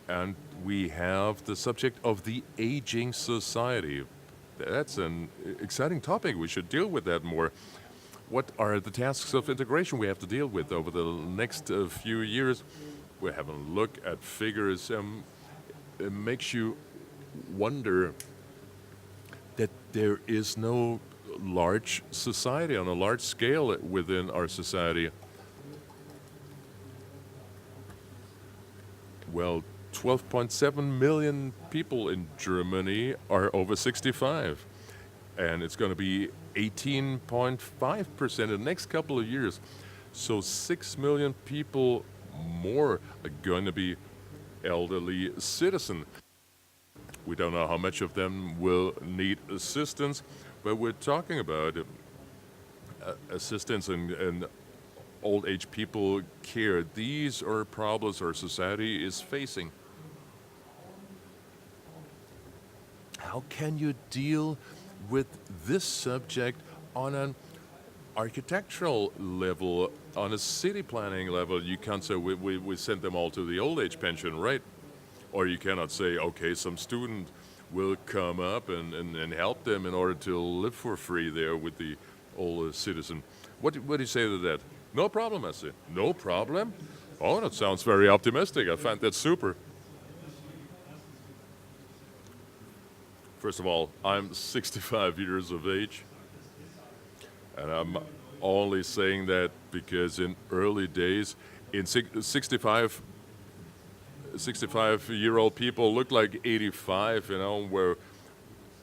And we have the subject of the aging society. That's an exciting topic. We should deal with that more. What are the tasks of integration we have to deal with over the next few years? We're having a look at figures. It makes you wonder that there is no large society, on a large scale within our society. Well, 12.7 million people in Germany are over 65, and it's going to be 18.5% in the next couple of years. So 6 million people more are going to be elderly citizens. We don't know how much of them will need assistance, but we're talking about assistance and old age people care. These are problems our society is facing. How can you deal with this subject on an architectural level, on a city planning level? You can't say we send them all to the old age pension, right? Or you cannot say, okay, some student will come up and help them in order to live for free there with the older citizen. What do you say to that? No problem, I say. No problem? Oh, that sounds very optimistic. I find that super. First of all, I'm 65 years of age, and I'm only saying that because in early days, in 65-year-old people look like 85, we're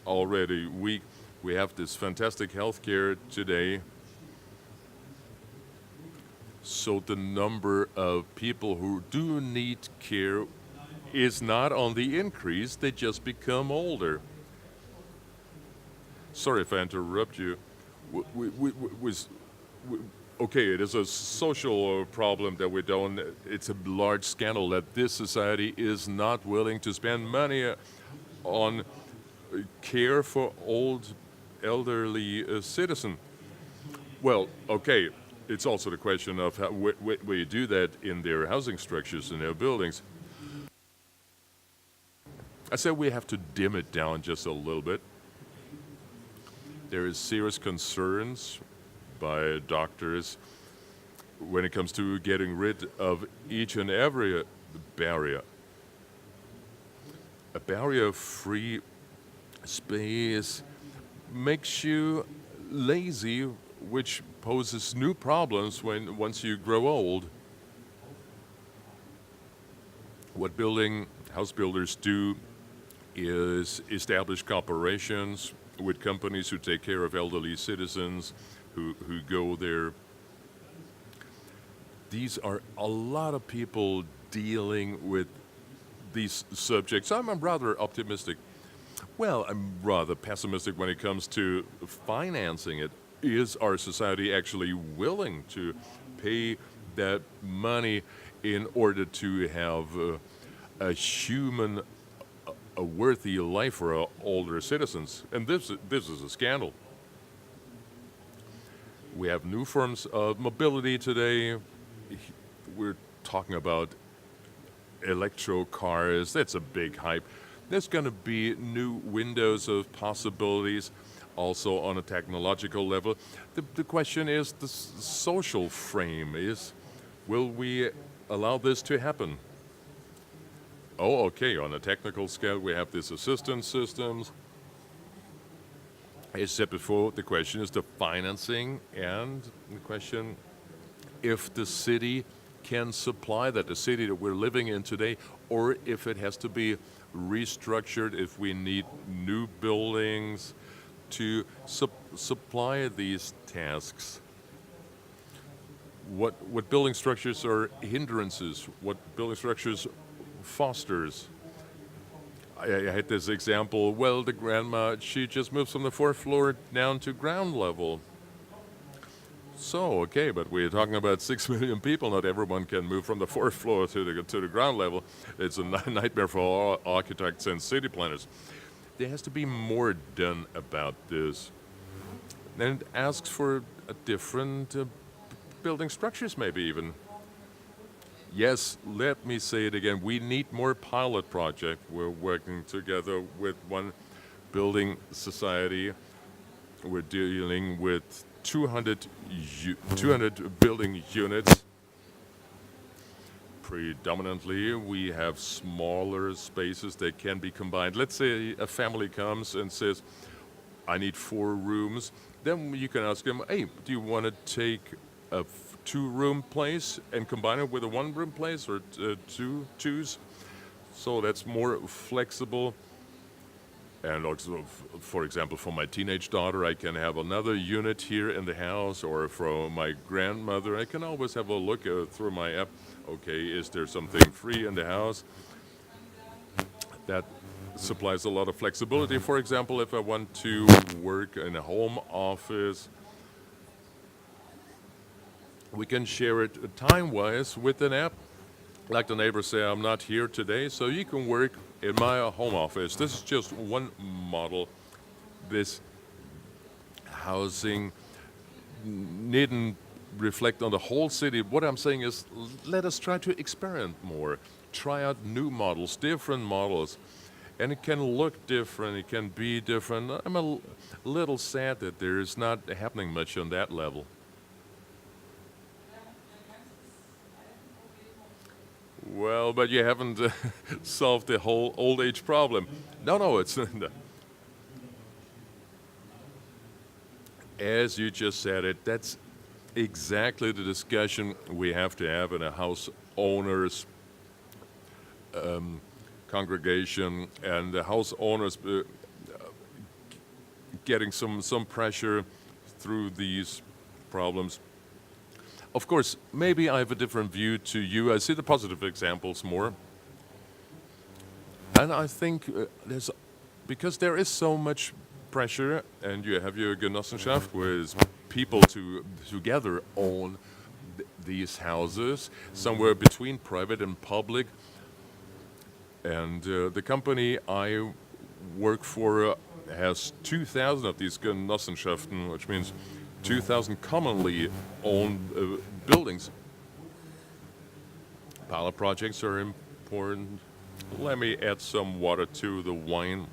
already weak. We have this fantastic healthcare today. So the number of people who do need care is not on the increase, they just become older. Sorry if I interrupt you. Okay, it is a social problem that we don't, it's a large scandal that this society is not willing to spend money on care for old, elderly citizens. Well, okay, it's also the question of how we do that in their housing structures, in their buildings. I said we have to dim it down just a little bit. There is serious concerns by doctors when it comes to getting rid of each and every barrier. A barrier-free space makes you lazy, which poses new problems once you grow old. What house builders do is establish cooperations with companies who take care of elderly citizens who go there. These are a lot of people dealing with these subjects. I'm rather optimistic. Well, I'm rather pessimistic when it comes to financing it. Is our society actually willing to pay that money in order to have a worthy life for our older citizens? And this is a scandal. We have new forms of mobility today. We're talking about electro cars. That's a big hype. There's going to be new windows of possibilities also on a technological level. The question is the social frame is, will we allow this to happen? Oh, okay, on a technical scale, we have these assistance systems. As I said before, the question is the financing, and the question if the city can supply that, the city that we're living in today, or if it has to be restructured, if we need new buildings to supply these tasks. What building structures are hindrances? What building structures fosters? I had this example, well, the grandma, she just moves from the fourth floor down to ground level. So, okay, but we're talking about 6 million people. Not everyone can move from the fourth floor to the ground level. It's a nightmare for all architects and city planners. There has to be more done about this. And it asks for a different building structures, maybe even. Yes, let me say it again. We need more pilot projects. We're working together with one building society. We're dealing with 200 building units. Predominantly, we have smaller spaces that can be combined. Let's say a family comes and says, I need 4 rooms. Then you can ask them, hey, do you want to take a 2-room place and combine it with a 1-room place, or twos? So that's more flexible. And also, for example, for my teenage daughter, I can have another unit here in the house, or for my grandmother, I can always have a look through my app. Okay, is there something free in the house? That supplies a lot of flexibility. For example, if I want to work in a home office, we can share it time-wise with an app. Like the neighbors say, I'm not here today, so you can work in my home office. This is just one model. This housing needn't reflect on the whole city. What I'm saying is, let us try to experiment more. Try out new models, different models. And it can look different, it can be different. I'm a little sad that there is not happening much on that level. Well, but you haven't solved the whole old age problem. No, it's as you just said it, that's exactly the discussion we have to have in a house owners congregation, and the house owners getting some pressure through these problems. Of course, maybe I have a different view to you. I see the positive examples more. And I think because there is so much pressure, and you have your Genossenschaft, where people together own these houses, somewhere between private and public. And the company I work for has 2,000 of these Genossenschaften, which means 2,000 commonly owned buildings. Pilot projects are important. Let me add some water to the wine.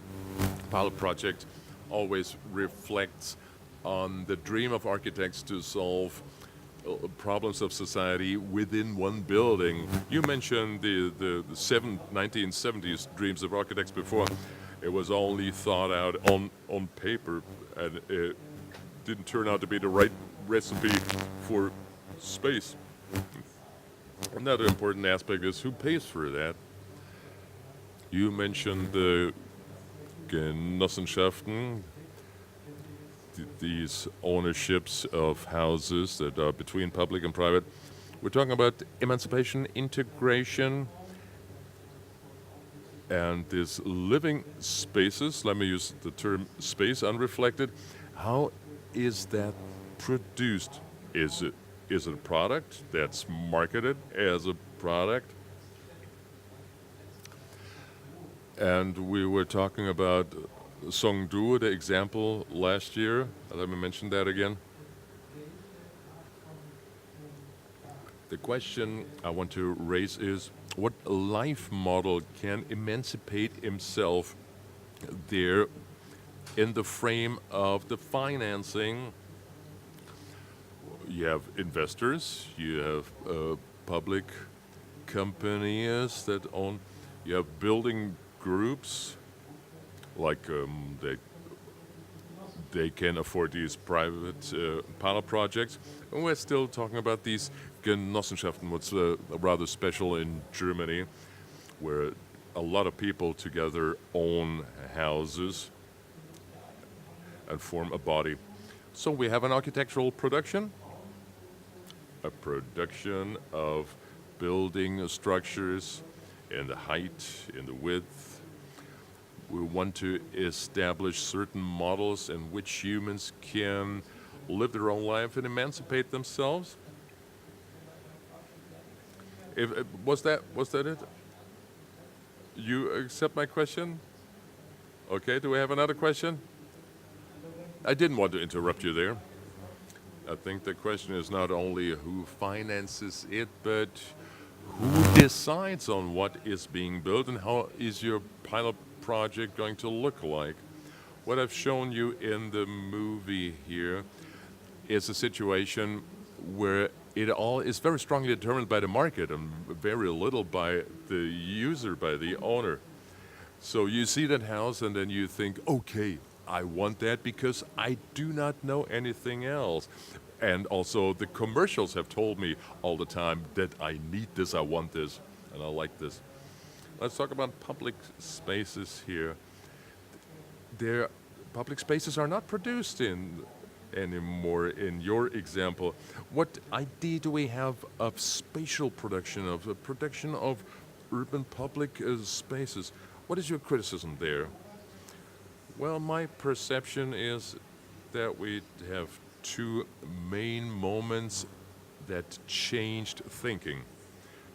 Pilot project always reflects on the dream of architects to solve problems of society within one building. You mentioned the 1970s dreams of architects before. It was only thought out on paper, and it didn't turn out to be the right recipe for space. Another important aspect is who pays for that. You mentioned the Genossenschaften, these ownerships of houses that are between public and private. We're talking about emancipation, integration, and these living spaces. Let me use the term space unreflected. How is that produced? Is it a product that's marketed as a product? And we were talking about Songdo, the example last year. Let me mention that again. The question I want to raise is, what life model can emancipate himself there in the frame of the financing? You have investors, you have public companies that own, you have building groups, like they can afford these private pilot projects. And we're still talking about these Genossenschaften, what's rather special in Germany, where a lot of people together own houses and form a body. So we have an architectural production, a production of building structures in the height, in the width. We want to establish certain models in which humans can live their own life and emancipate themselves. Was that it? You accept my question? Okay, do we have another question? I didn't want to interrupt you there. I think the question is not only who finances it, but who decides on what is being built and how is your pilot project going to look like. What I've shown you in the movie here is a situation where it all is very strongly determined by the market and very little by the user, by the owner. So you see that house and then you think, okay, I want that because I do not know anything else. And also the commercials have told me all the time that I need this, I want this, and I like this. Let's talk about public spaces here. Public spaces are not produced anymore in your example. What idea do we have of spatial production, of the production of urban public spaces? What is your criticism there? Well, my perception is that we have two main moments that changed thinking.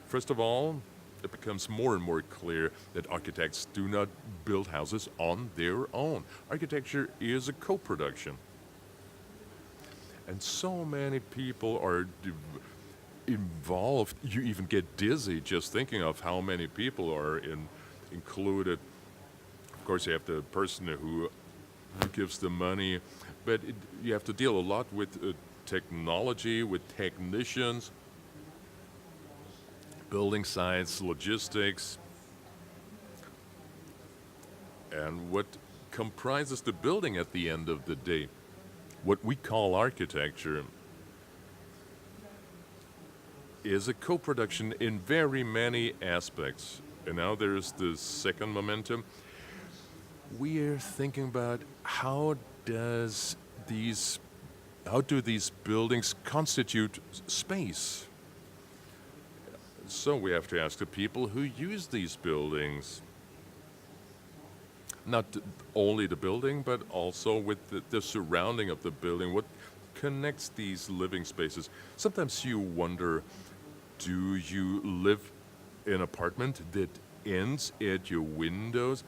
First of all, it becomes more and more clear that architects do not build houses on their own. Architecture is a co-production. And so many people are involved, you even get dizzy just thinking of how many people are included. Of course, you have the person who gives the money, but you have to deal a lot with technology, with technicians, building sites, logistics, and what comprises the building at the end of the day. What we call architecture is a co-production in very many aspects. And now there's the second momentum. We are thinking about how do these buildings constitute space? So we have to ask the people who use these buildings. Not only the building, but also with the surrounding of the building. What connects these living spaces? Sometimes you wonder, do you live in an apartment that ends at your windows?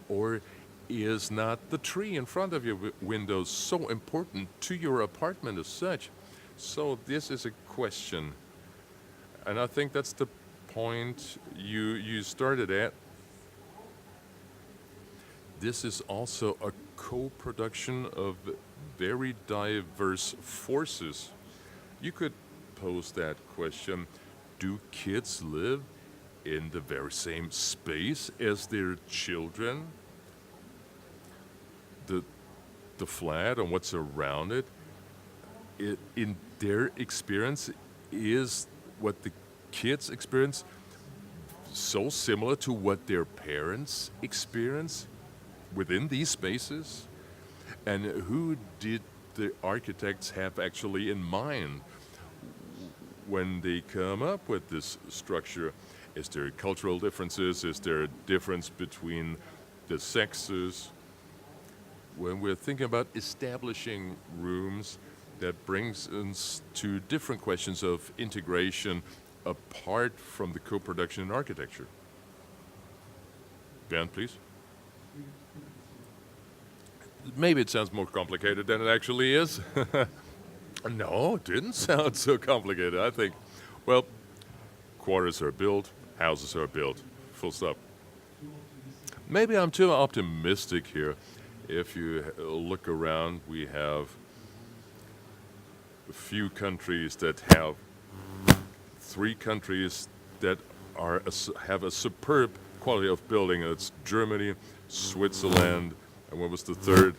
Or is not the tree in front of your windows so important to your apartment as such? So this is a question. And I think that's the point you started at. This is also a co-production of very diverse forces. You could pose that question, do kids live in the very same space as their children? The flat and what's around it, in their experience, is what the kids experience so similar to what their parents experience within these spaces? And who did the architects have actually in mind when they come up with this structure? Is there cultural differences? Is there a difference between the sexes? When we're thinking about establishing rooms, that brings us to different questions of integration apart from the co-production in architecture. Bernd, please. Maybe it sounds more complicated than it actually is. No, it didn't sound so complicated. I think, well, quarters are built, houses are built, full stop. Maybe I'm too optimistic here. If you look around, we have a few countries that have, 3 countries that have a superb quality of building. It's Germany, Switzerland, and what was the third?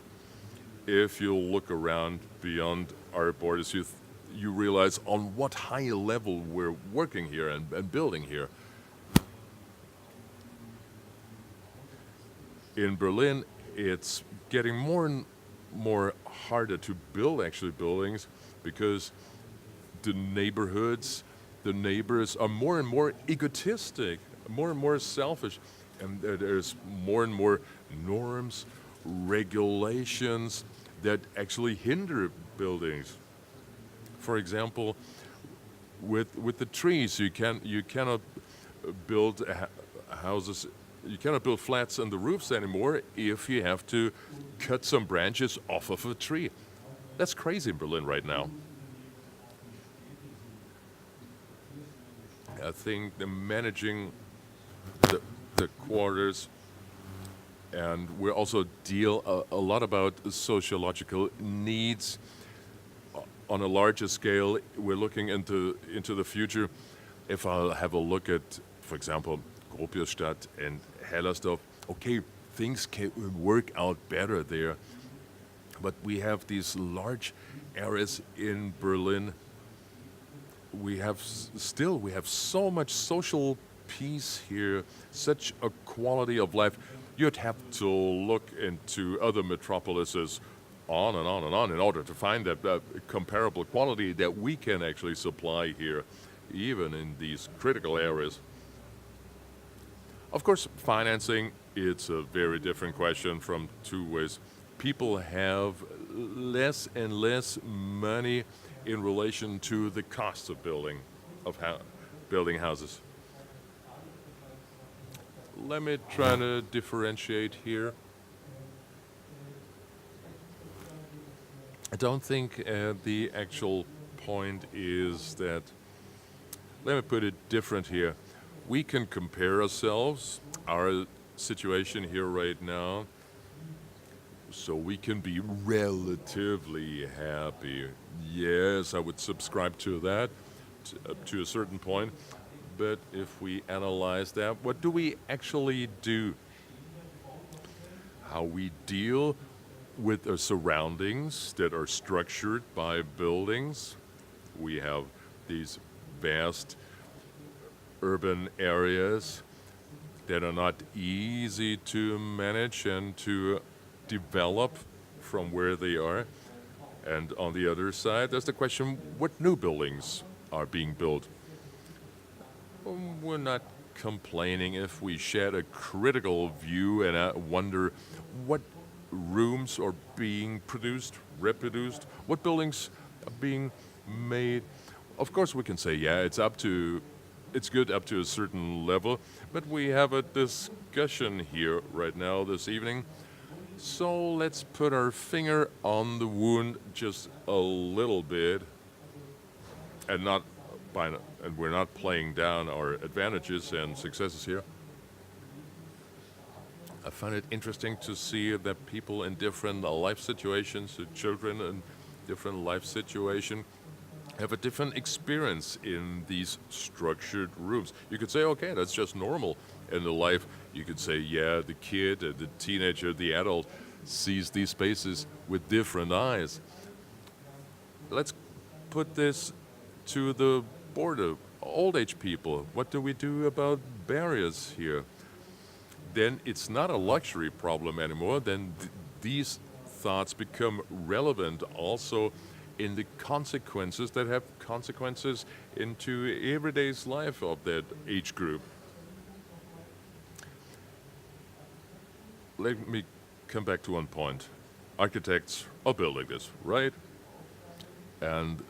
If you look around beyond our borders, you realize on what high level we're working here and building here. In Berlin, it's getting more and more harder to build actually buildings because the neighbors are more and more egotistic, more and more selfish, and there's more and more norms, regulations that actually hinder buildings. For example, with the trees, you cannot build houses. You cannot build flats on the roofs anymore if you have to cut some branches off of a tree. That's crazy in Berlin right now. I think managing the quarters, and we also deal a lot about sociological needs on a larger scale. We're looking into the future. If I'll have a look at, for example, Gropiusstadt and Hellersdorf, okay, things can work out better there, But we have these large areas in Berlin. We have so much social peace here, such a quality of life. You'd have to look into other metropolises on and on and on in order to find that comparable quality that we can actually supply here, even in these critical areas. Of course, financing, it's a very different question from two ways. People have less and less money in relation to the cost of building houses. Let me try to differentiate here. I don't think the actual point is that, let me put it different here. We can compare ourselves, our situation here right now, so we can be relatively happy. Yes, I would subscribe to that to a certain point. But if we analyze that, what do we actually do? How we deal with our surroundings that are structured by buildings. We have these vast urban areas that are not easy to manage and to develop from where they are. And on the other side, there's the question, what new buildings are being built? We're not complaining if we shed a critical view and wonder what rooms are being produced, reproduced, what buildings are being made. Of course, we can say, yeah, it's good up to a certain level, but we have a discussion here right now this evening. So let's put our finger on the wound just a little bit, and we're not playing down our advantages and successes here. I find it interesting to see that people in different life situations, children in different life situations, have a different experience in these structured rooms. You could say, okay, that's just normal in the life. You could say, yeah, the kid, the teenager, the adult sees these spaces with different eyes. Let's put this to the border. Old age people, what do we do about barriers here? Then it's not a luxury problem anymore. Then these thoughts become relevant also in the consequences that have consequences into everyday's life of that age group. Let me come back to one point. Architects are building this, right? And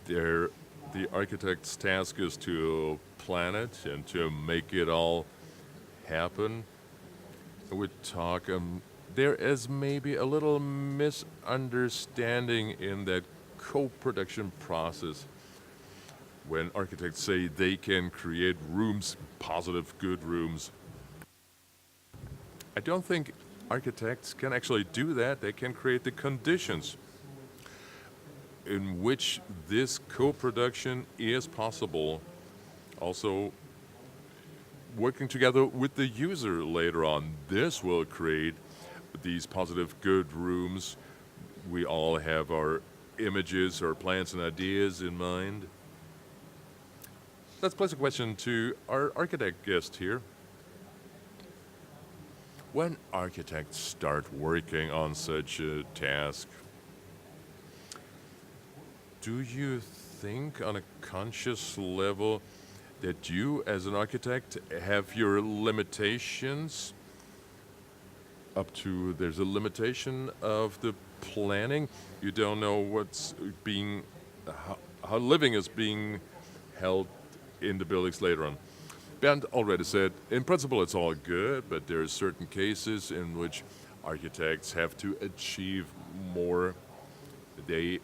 the architect's task is to plan it and to make it all happen. We talk, there is maybe a little misunderstanding in that co-production process when architects say they can create rooms, positive, good rooms. I don't think architects can actually do that. They can create the conditions in which this co-production is possible. Also, working together with the user later on, this will create these positive, good rooms. We all have our images, our plans and ideas in mind. Let's place a question to our architect guest here. When architects start working on such a task, do you think on a conscious level that you as an architect have your limitations there's a limitation of the planning? You don't know how living is being held in the buildings later on. Bernd already said, in principle it's all good, but there are certain cases in which architects have to achieve more. They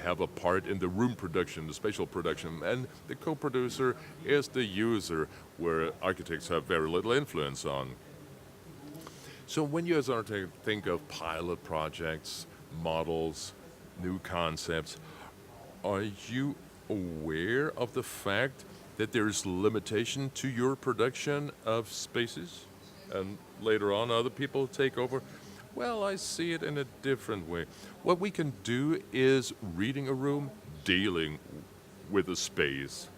have a part in the room production, the spatial production, and the co-producer is the user, where architects have very little influence on. So when you as an architect think of pilot projects, models, new concepts, are you aware of the fact that there's limitation to your production of spaces and later on other people take over? Well, I see it in a different way. What we can do is reading a room, dealing with a space.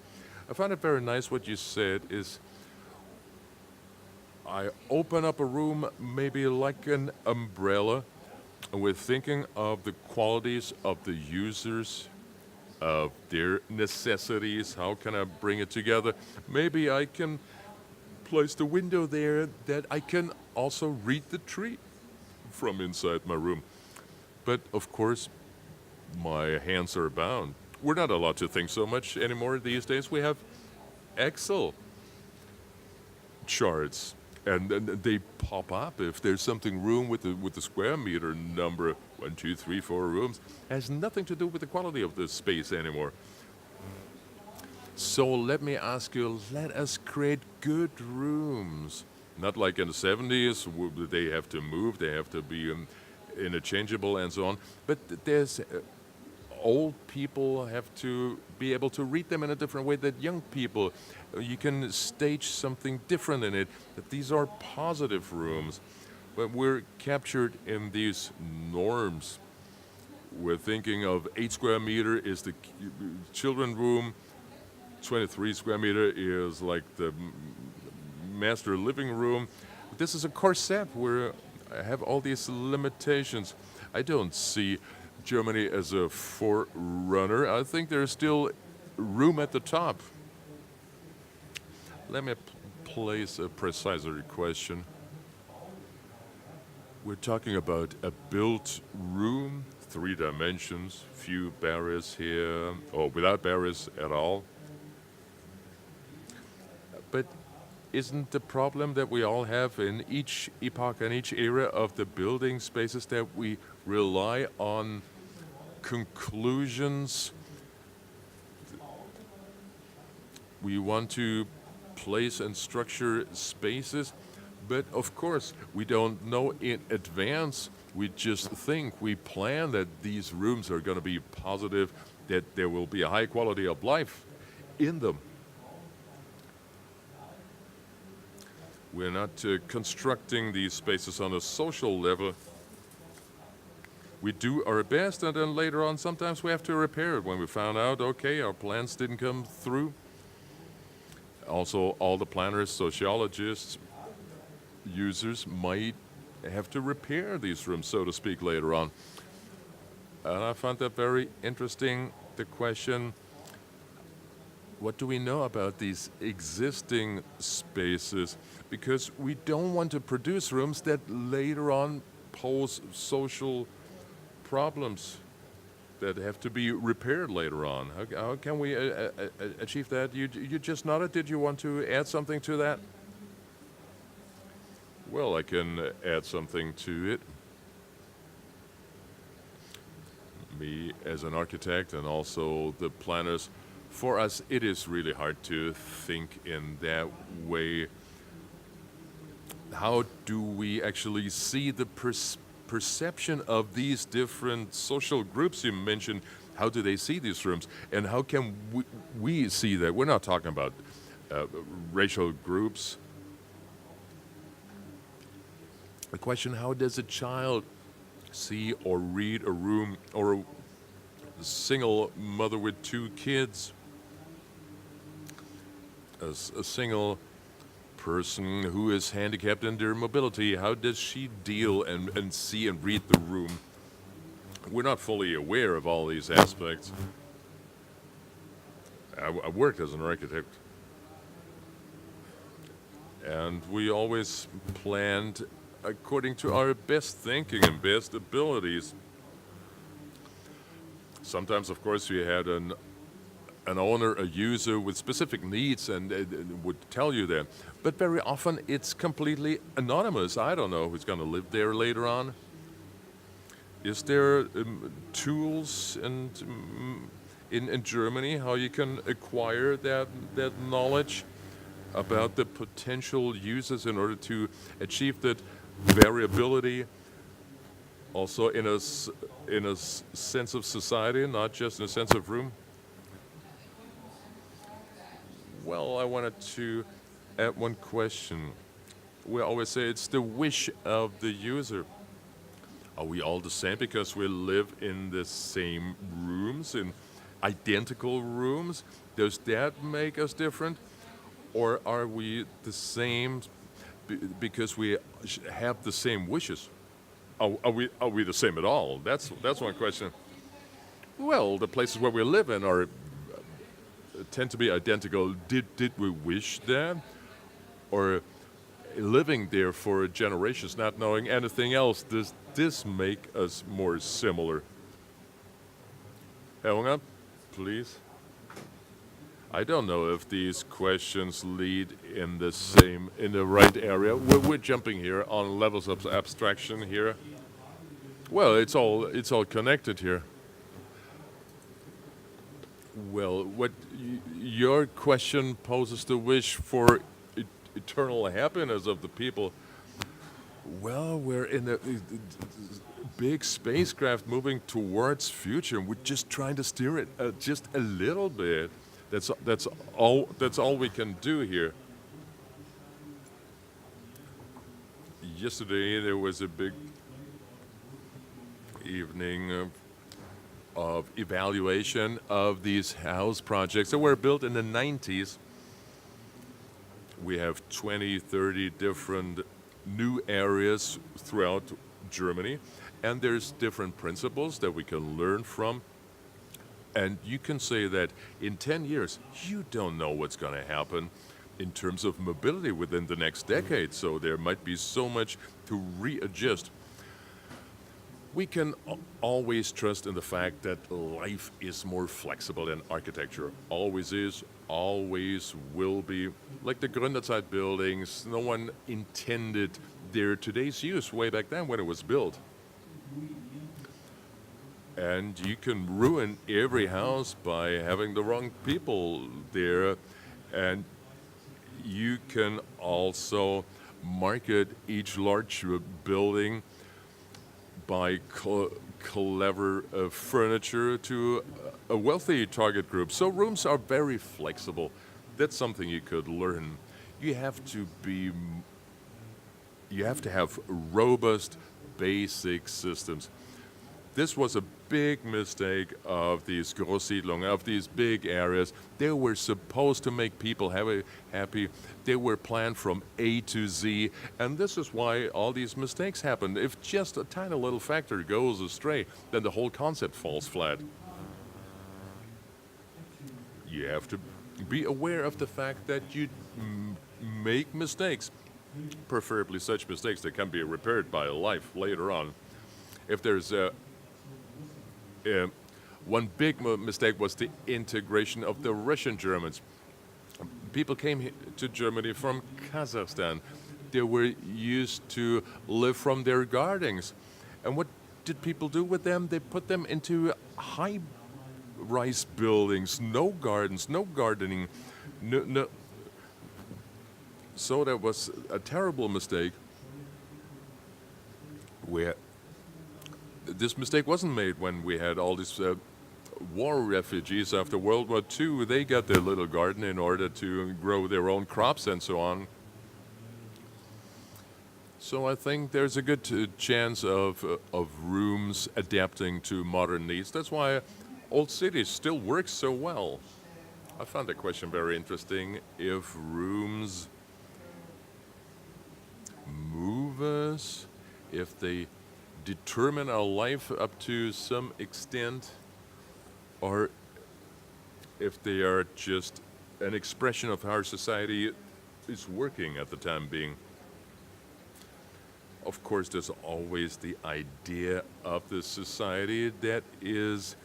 I found it very nice what you said is I open up a room maybe like an umbrella, and we're thinking of the qualities of the users, of their necessities. How can I bring it together? Maybe I can place the window there that I can also read the tree from inside my room. But of course, my hands are bound. We're not allowed to think so much anymore these days. We have Excel charts, and they pop up if there's something room with the square meter number 1, 2, 3, 4 rooms. Has nothing to do with the quality of the space anymore. So let me ask you, let us create good rooms. Not like in the 70s, they have to move, they have to be interchangeable and so on. But there's old people have to be able to read them in a different way than young people. You can stage something different in it. That these are positive rooms. But we're captured in these norms. We're thinking of 8 square meter is the children room, 23 square meter is like the master living room. This is a corset where I have all these limitations. I don't see Germany as a forerunner. I think there's still room at the top. Let me place a preciser question. We're talking about a built room, 3 dimensions, few barriers here, or without barriers at all. But isn't the problem that we all have in each epoch and each era of the building spaces that we rely on conclusions? We want to place and structure spaces, but of course we don't know in advance. We just think, we plan that these rooms are going to be positive, that there will be a high quality of life in them. We're not constructing these spaces on a social level. We do our best, and then later on, sometimes we have to repair it when we found out, okay, our plans didn't come through. Also, all the planners, sociologists, users might have to repair these rooms, so to speak, later on. And I found that very interesting, the question, what do we know about these existing spaces? Because we don't want to produce rooms that later on pose social problems that have to be repaired later on. How can we achieve that? You just nodded. Did you want to add something to that? Well, I can add something to it. Me as an architect and also the planners, for us it is really hard to think in that way. How do we actually see the perception of these different social groups you mentioned? How do they see these rooms? And how can we see that? We're not talking about racial groups. The question, how does a child see or read a room, or a single mother with 2 kids, a single person who is handicapped in their mobility, how does she deal and see and read the room? We're not fully aware of all these aspects. I worked as an architect, and we always planned according to our best thinking and best abilities. Sometimes, of course, we had an owner, a user with specific needs and would tell you that. But very often it's completely anonymous. I don't know who's going to live there later on. Is there tools in Germany how you can acquire that knowledge about the potential users in order to achieve that variability also in a sense of society, not just in a sense of room? Well, I wanted to add one question. We always say it's the wish of the user. Are we all the same because we live in the same rooms, in identical rooms? Does that make us different? Or are we the same because we have the same wishes? Are we the same at all? That's one question. Well, the places where we live in are tend to be identical. Did we wish that? Or living there for generations, not knowing anything else, does this make us more similar? Helga, please. I don't know if these questions lead in the right area. We're jumping here on levels of abstraction here. Well, it's all connected here. Well, what your question poses the wish for eternal happiness of the people. Well, we're in a big spacecraft moving towards future, and we're just trying to steer it just a little bit. That's all we can do here. Yesterday there was a big evening of evaluation of these house projects that were built in the 90s. We have 20, 30 different new areas throughout Germany, and there's different principles that we can learn from. And you can say that in 10 years, you don't know what's going to happen in terms of mobility within the next decade, so there might be so much to readjust. We can always trust in the fact that life is more flexible than architecture. Always is, always will be. Like the Gründerzeit buildings, no one intended their today's use way back then when it was built. And you can ruin every house by having the wrong people there. And you can also market each large building by clever furniture to a wealthy target group. So rooms are very flexible. That's something you could learn. You have to have robust, basic systems. This was a big mistake of these Großsiedlungen, of these big areas. They were supposed to make people happy. They were planned from A to Z, and this is why all these mistakes happen. If just a tiny little factor goes astray, then the whole concept falls flat. You have to be aware of the fact that you make mistakes, preferably such mistakes that can be repaired by life later on. If there's one big mistake was the integration of the Russian Germans. People came to Germany from Kazakhstan. They were used to live from their gardens. And what did people do with them? They put them into high-rise buildings, no gardens, no gardening. No. So that was a terrible mistake. This mistake wasn't made when we had all these war refugees after World War II. They got their little garden in order to grow their own crops and so on. So I think there's a good chance of rooms adapting to modern needs. That's why old cities still work so well. I found that question very interesting. If rooms move us, if they determine our life up to some extent, or if they are just an expression of how our society is working at the time being. Of course, there's always the idea of the society that is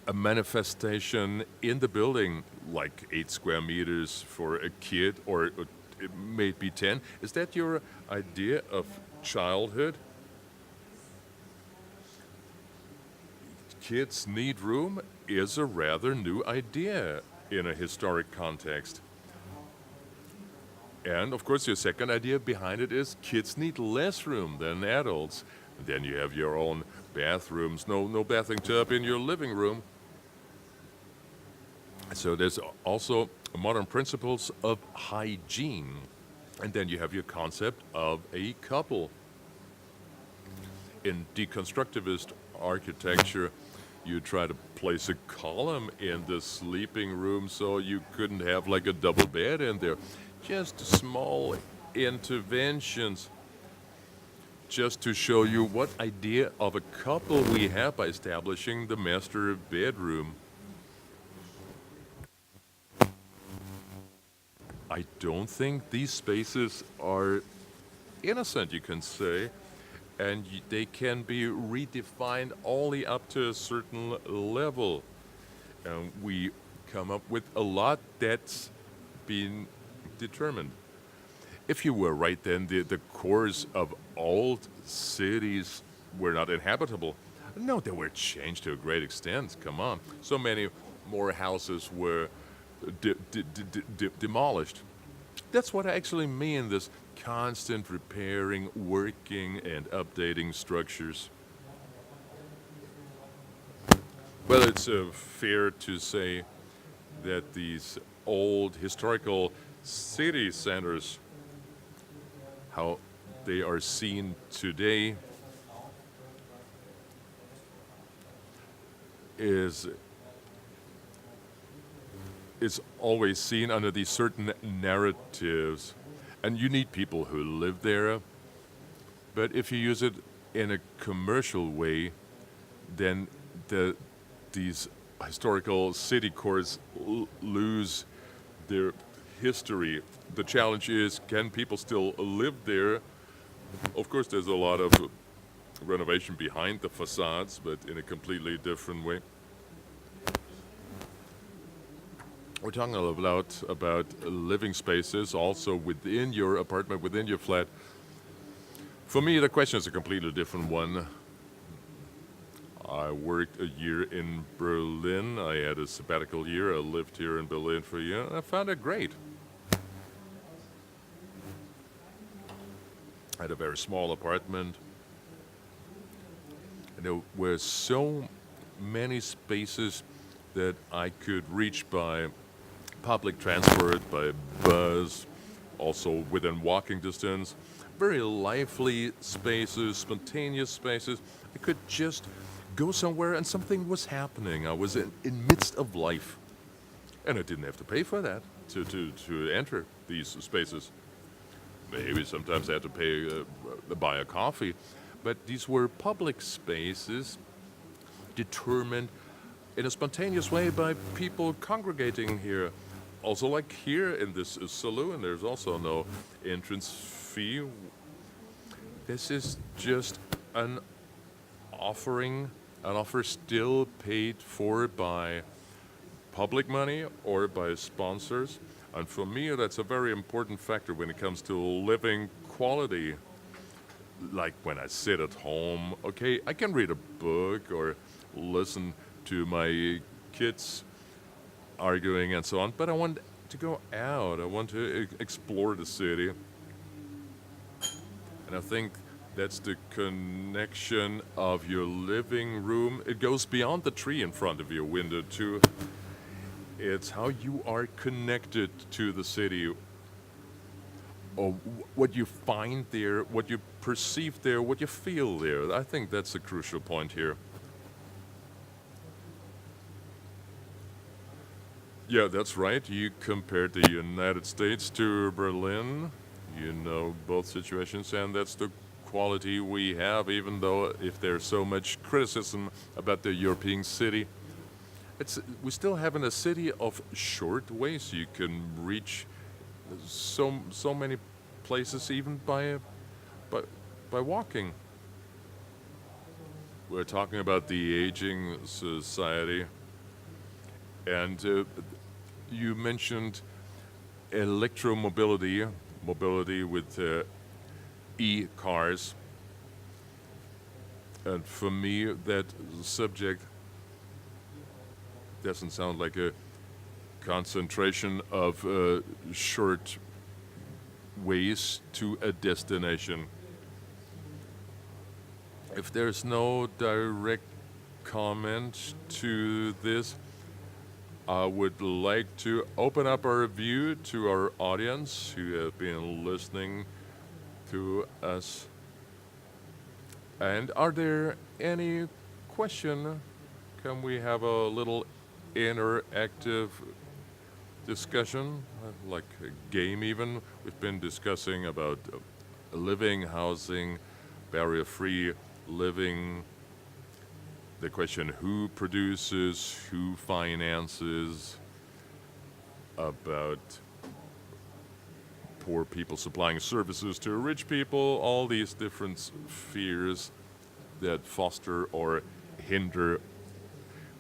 a manifestation in the building, like 8 square meters for a kid, or it may be 10. Is that your idea of childhood? Kids need room is a rather new idea in a historic context. And of course, your second idea behind it is kids need less room than adults. Then you have your own bathrooms, no bathing tub in your living room. So there's also modern principles of hygiene. And then you have your concept of a couple. In deconstructivist architecture, you try to place a column in the sleeping room so you couldn't have like a double bed in there. Just small interventions just to show you what idea of a couple we have by establishing the master bedroom. I don't think these spaces are innocent, you can say, and they can be redefined only up to a certain level. And we come up with a lot that's been determined. If you were right, then the cores of old cities were not inhabitable. No, they were changed to a great extent. Come on. So many more houses were demolished. That's what I actually mean, this constant repairing, working, and updating structures. Well, it's fair to say that these old historical city centers, how they are seen today, is always seen under these certain narratives. And you need people who live there. But if you use it in a commercial way, then these historical city cores lose their history. The challenge is, can people still live there? Of course, there's a lot of renovation behind the facades, but in a completely different way. We're talking a lot about living spaces also within your apartment, within your flat. For me, the question is a completely different one. I worked a year in Berlin. I had a sabbatical year. I lived here in Berlin for a year, and I found it great. I had a very small apartment. And there were so many spaces that I could reach by public transport, by bus, also within walking distance. Very lively spaces, spontaneous spaces. I could just go somewhere and something was happening. I was in midst of life. And I didn't have to pay for that to enter these spaces. Maybe sometimes I had to pay buy a coffee. But these were public spaces determined in a spontaneous way by people congregating here. Also, like here in this saloon, there's also no entrance fee. This is just an offering, an offer still paid for by public money or by sponsors. And for me, that's a very important factor when it comes to living quality. Like when I sit at home, okay, I can read a book or listen to my kids arguing and so on, but I want to go out. I want to explore the city. And I think that's the connection of your living room. It goes beyond the tree in front of your window too. It's how you are connected to the city, or what you find there, what you perceive there, what you feel there. I think that's a crucial point here. Yeah, that's right. You compared the United States to Berlin. You know both situations, and that's the quality we have, even though if there's so much criticism about the European city. We still have in a city of short ways. You can reach so many places even by walking. We're talking about the aging society, and you mentioned electromobility, mobility with e-cars, and for me that subject doesn't sound like a concentration of short ways to a destination. If there's no direct comment to this, I would like to open up our view to our audience who have been listening to us. And are there any question? Can we have a little interactive discussion, like a game even? We've been discussing about living, housing, barrier-free living, the question who produces, who finances, about poor people supplying services to rich people, all these different spheres that foster or hinder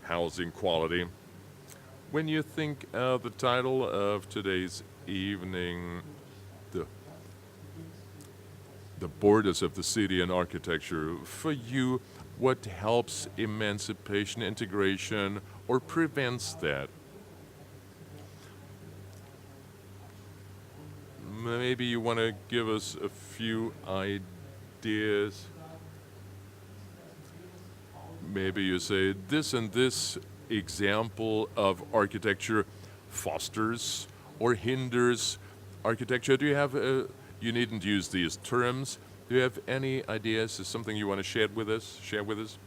housing quality. When you think of the title of today's evening, the borders of the city and architecture, for you, what helps emancipation, integration, or prevents that? Maybe you want to give us a few ideas. Maybe you say this and this example of architecture fosters or hinders architecture. Do you have, you needn't use these terms. Do you have any ideas? Is something you want to share with us?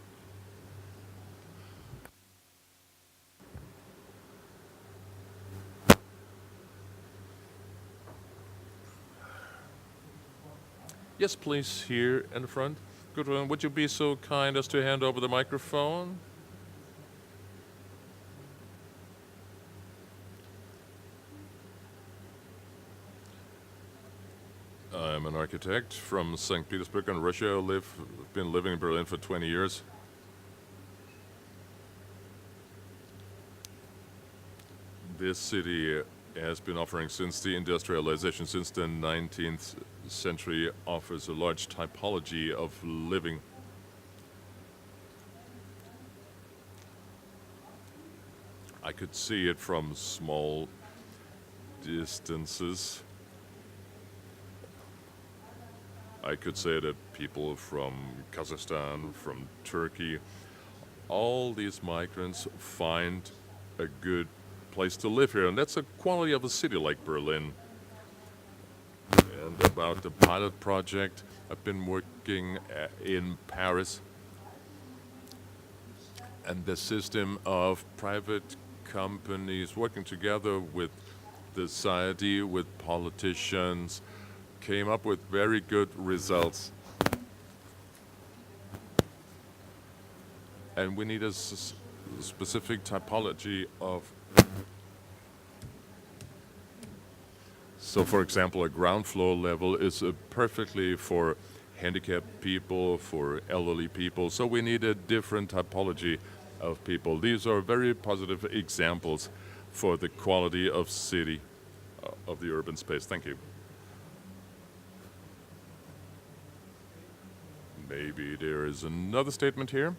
Yes, please, here in the front. Good one. Would you be so kind as to hand over the microphone? I'm an architect from St. Petersburg in Russia. I've been living in Berlin for 20 years. This city has been offering since the industrialization, since the 19th century, offers a large typology of living. I could see it from small distances. I could say that people from Kazakhstan, from Turkey, all these migrants find a good place to live here, and that's the quality of a city like Berlin. And about the pilot project, I've been working in Paris, and the system of private companies working together with the society, with politicians, came up with very good results. And we need a specific typology of. So, for example, a ground floor level is perfectly for handicapped people, for elderly people. So we need a different typology of people. These are very positive examples for the quality of city, of the urban space. Thank you. Maybe there is another statement here.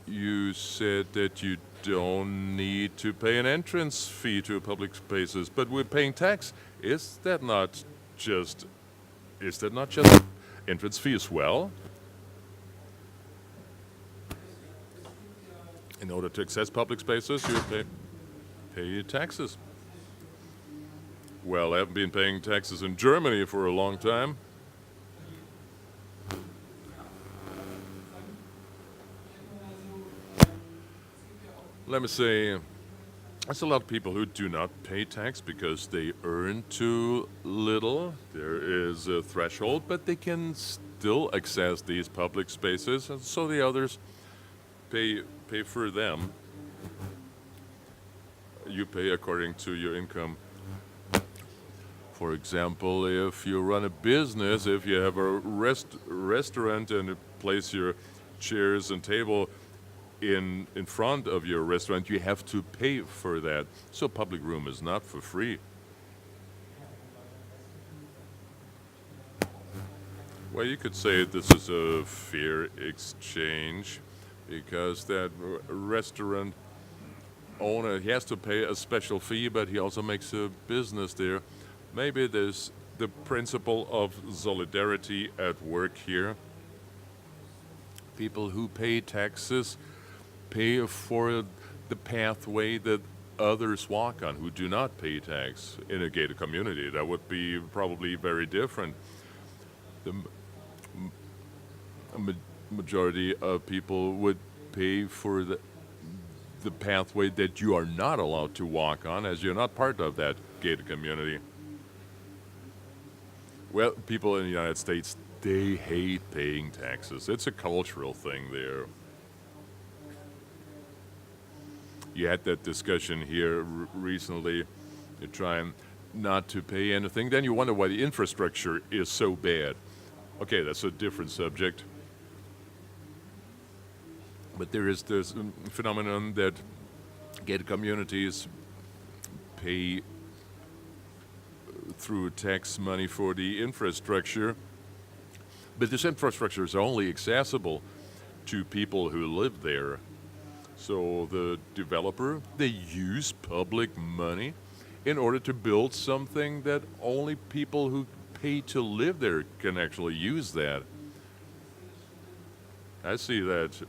You said that you don't need to pay an entrance fee to public spaces, but we're paying tax. Is that not just entrance fee as well? In order to access public spaces, you pay taxes. Well, I haven't been paying taxes in Germany for a long time. Let me say, there's a lot of people who do not pay tax because they earn too little. There is a threshold, but they can still access these public spaces, and so the others pay for them. You pay according to your income. For example, if you run a business, if you have a restaurant and you place your chairs and table in front of your restaurant, you have to pay for that. So public room is not for free. Well, you could say this is a fair exchange because that restaurant owner, he has to pay a special fee, but he also makes a business there. Maybe there's the principle of solidarity at work here. People who pay taxes pay for the pathway that others walk on who do not pay tax in a gated community. That would be probably very different. The majority of people would pay for the pathway that you are not allowed to walk on, as you're not part of that gated community. Well, people in the United States, they hate paying taxes. It's a cultural thing there. You had that discussion here recently. You're trying not to pay anything. Then you wonder why the infrastructure is so bad. Okay, that's a different subject. But there is this phenomenon that gated communities pay through tax money for the infrastructure. But this infrastructure is only accessible to people who live there. So the developer, they use public money in order to build something that only people who pay to live there can actually use that. I see that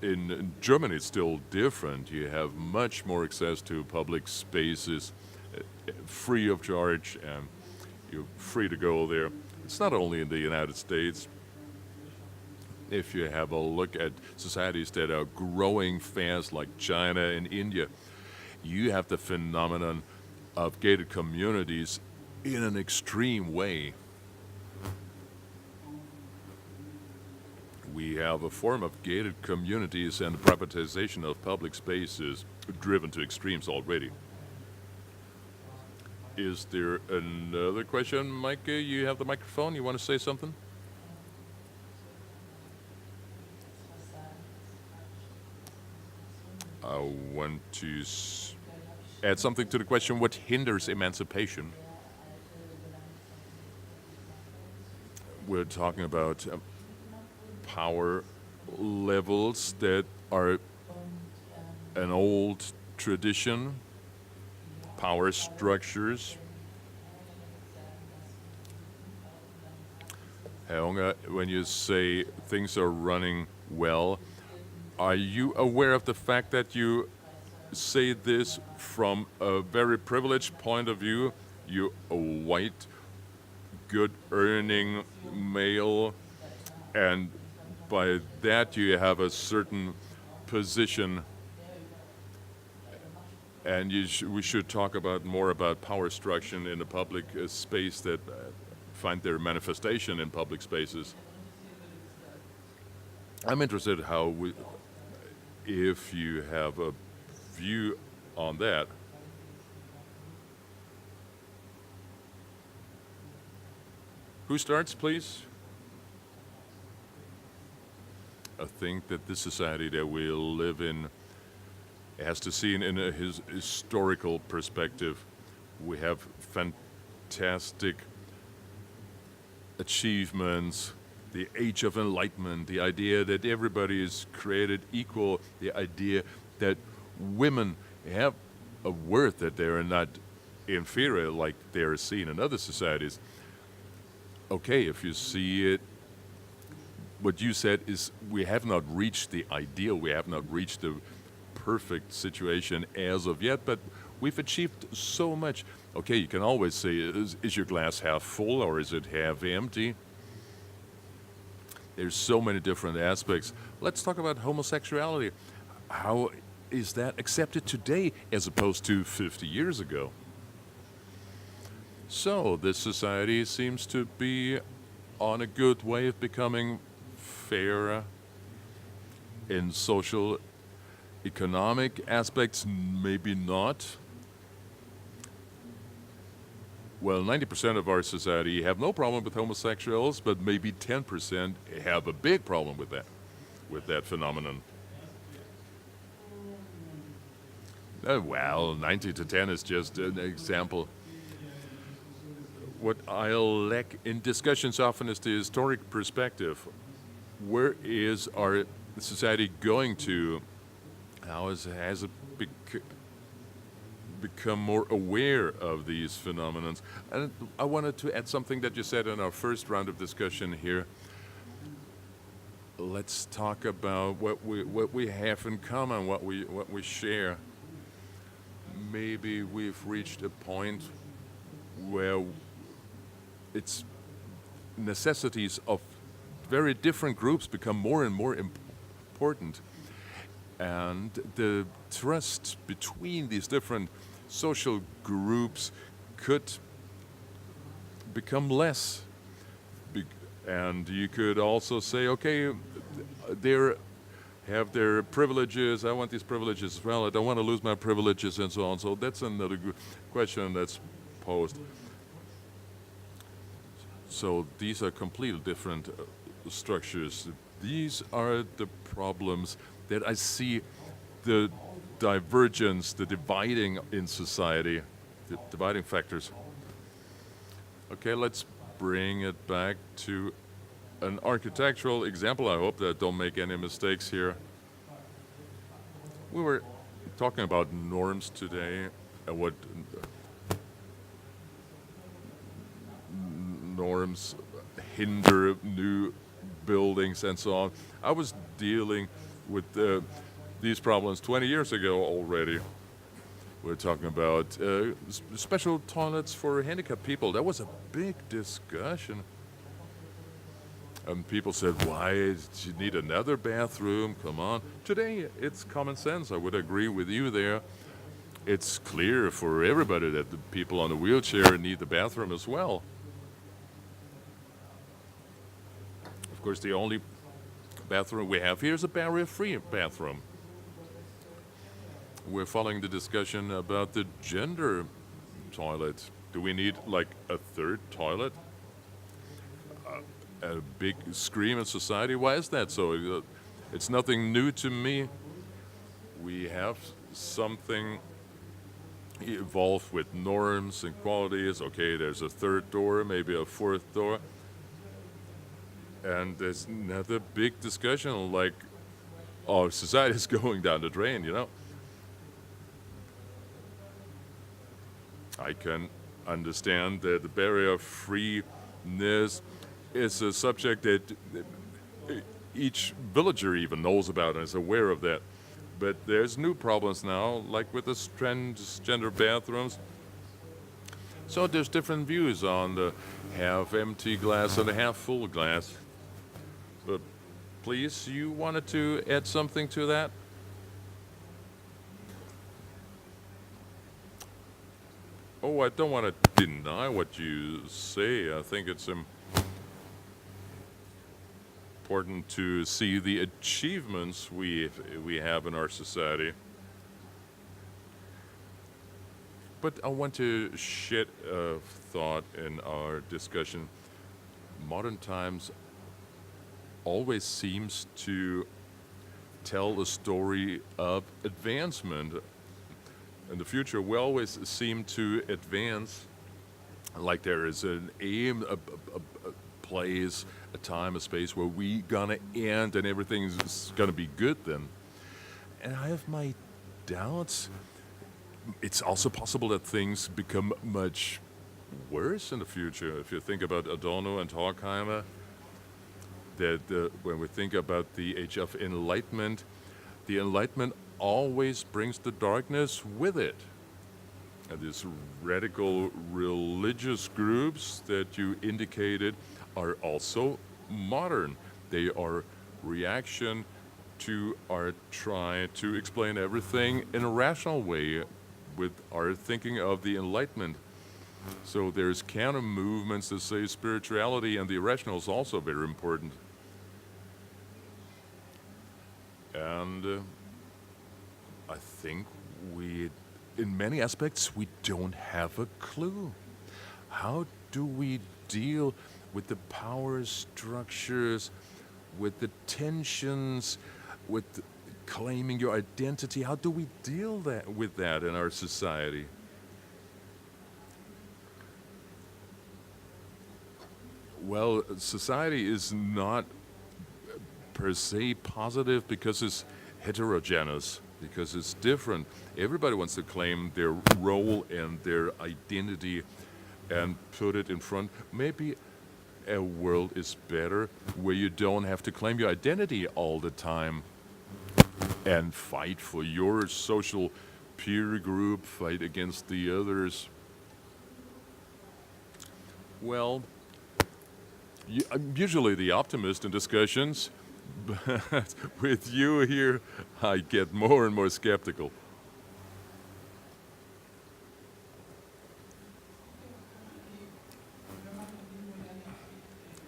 in Germany it's still different. You have much more access to public spaces, free of charge, and you're free to go there. It's not only in the United States. If you have a look at societies that are growing fast, like China and India, you have the phenomenon of gated communities in an extreme way. We have a form of gated communities and privatization of public spaces driven to extremes already. Is there another question, Mike? You have the microphone. You want to say something? I want to add something to the question, what hinders emancipation? We're talking about power levels that are an old tradition, power structures. Herr Unger, when you say things are running well, are you aware of the fact that you say this from a very privileged point of view? You're a white, good earning male, and by that you have a certain position, and we should talk more about power structure in the public space that find their manifestation in public spaces. I'm interested if you have a view on that. Who starts, please? I think that this society that we live in has to see in a historical perspective. We have fantastic achievements, the age of enlightenment, the idea that everybody is created equal, the idea that women have a worth, that they are not inferior like they are seen in other societies. Okay, if you see it, what you said is we have not reached the ideal, we have not reached the perfect situation as of yet, but we've achieved so much. Okay, you can always say, is your glass half full or is it half empty? There's so many different aspects. Let's talk about homosexuality. How is that accepted today as opposed to 50 years ago? So this society seems to be on a good way of becoming fair in social, economic aspects, maybe not. Well, 90% of our society have no problem with homosexuals, but maybe 10% have a big problem with that phenomenon. Well, 90 to 10 is just an example. What I lack in discussions often is the historic perspective. Where is our society going to? How has it become more aware of these phenomena? And I wanted to add something that you said in our first round of discussion here. let's talk about what we have in common, what we share. Maybe we've reached a point where it's necessities of very different groups become more and more important, and the trust between these different social groups could become less. And you could also say, okay, they have their privileges, I want these privileges as well, I don't want to lose my privileges, and so on. So that's another question that's posed. So these are completely different structures. These are the problems that I see, the divergence, the dividing in society, the dividing factors. Okay, let's bring it back to an architectural example. I hope that I don't make any mistakes here. We were talking about norms today and what norms hinder new buildings and so on. I was dealing with these problems 20 years ago already. We're talking about special toilets for handicapped people. That was a big discussion. And people said, why do you need another bathroom? Come on. Today, it's common sense. I would agree with you there. It's clear for everybody that the people on the wheelchair need the bathroom as well. Of course, the only bathroom we have here is a barrier-free bathroom. We're following the discussion about the gender toilet. Do we need like a third toilet? A big scream in society? Why is that so? It's nothing new to me. We have something evolved with norms and qualities. Okay, there's a third door, maybe a fourth door. And there's another big discussion like, oh, society is going down the drain, you know? I can understand that the barrier-freeness is a subject that each villager even knows about and is aware of that. But there's new problems now, like with the transgender bathrooms. So there's different views on the half-empty glass and the half-full glass. But please, you wanted to add something to that? Oh, I don't want to deny what you say. I think it's important to see the achievements we have in our society. But I want to shed a thought in our discussion. Modern times always seems to tell a story of advancement. In the future, we always seem to advance like there is an aim, a place, a time, a space where we gonna end and everything's gonna be good then. And I have my doubts. It's also possible that things become much worse in the future. If you think about Adorno and Horkheimer, that when we think about the age of enlightenment, the enlightenment always brings the darkness with it. And these radical religious groups that you indicated are also modern. They are reaction to our try to explain everything in a rational way with our thinking of the Enlightenment. So there's counter movements that say spirituality and the irrational is also very important. And I think in many aspects, we don't have a clue. How do we deal with the power structures, with the tensions, with claiming your identity? How do we deal with that in our society? Well, society is not per se positive because it's heterogeneous, because it's different. Everybody wants to claim their role and their identity and put it in front. Maybe a world is better where you don't have to claim your identity all the time and fight for your social peer group, fight against the others. Well, I'm usually the optimist in discussions, but with you here, I get more and more skeptical.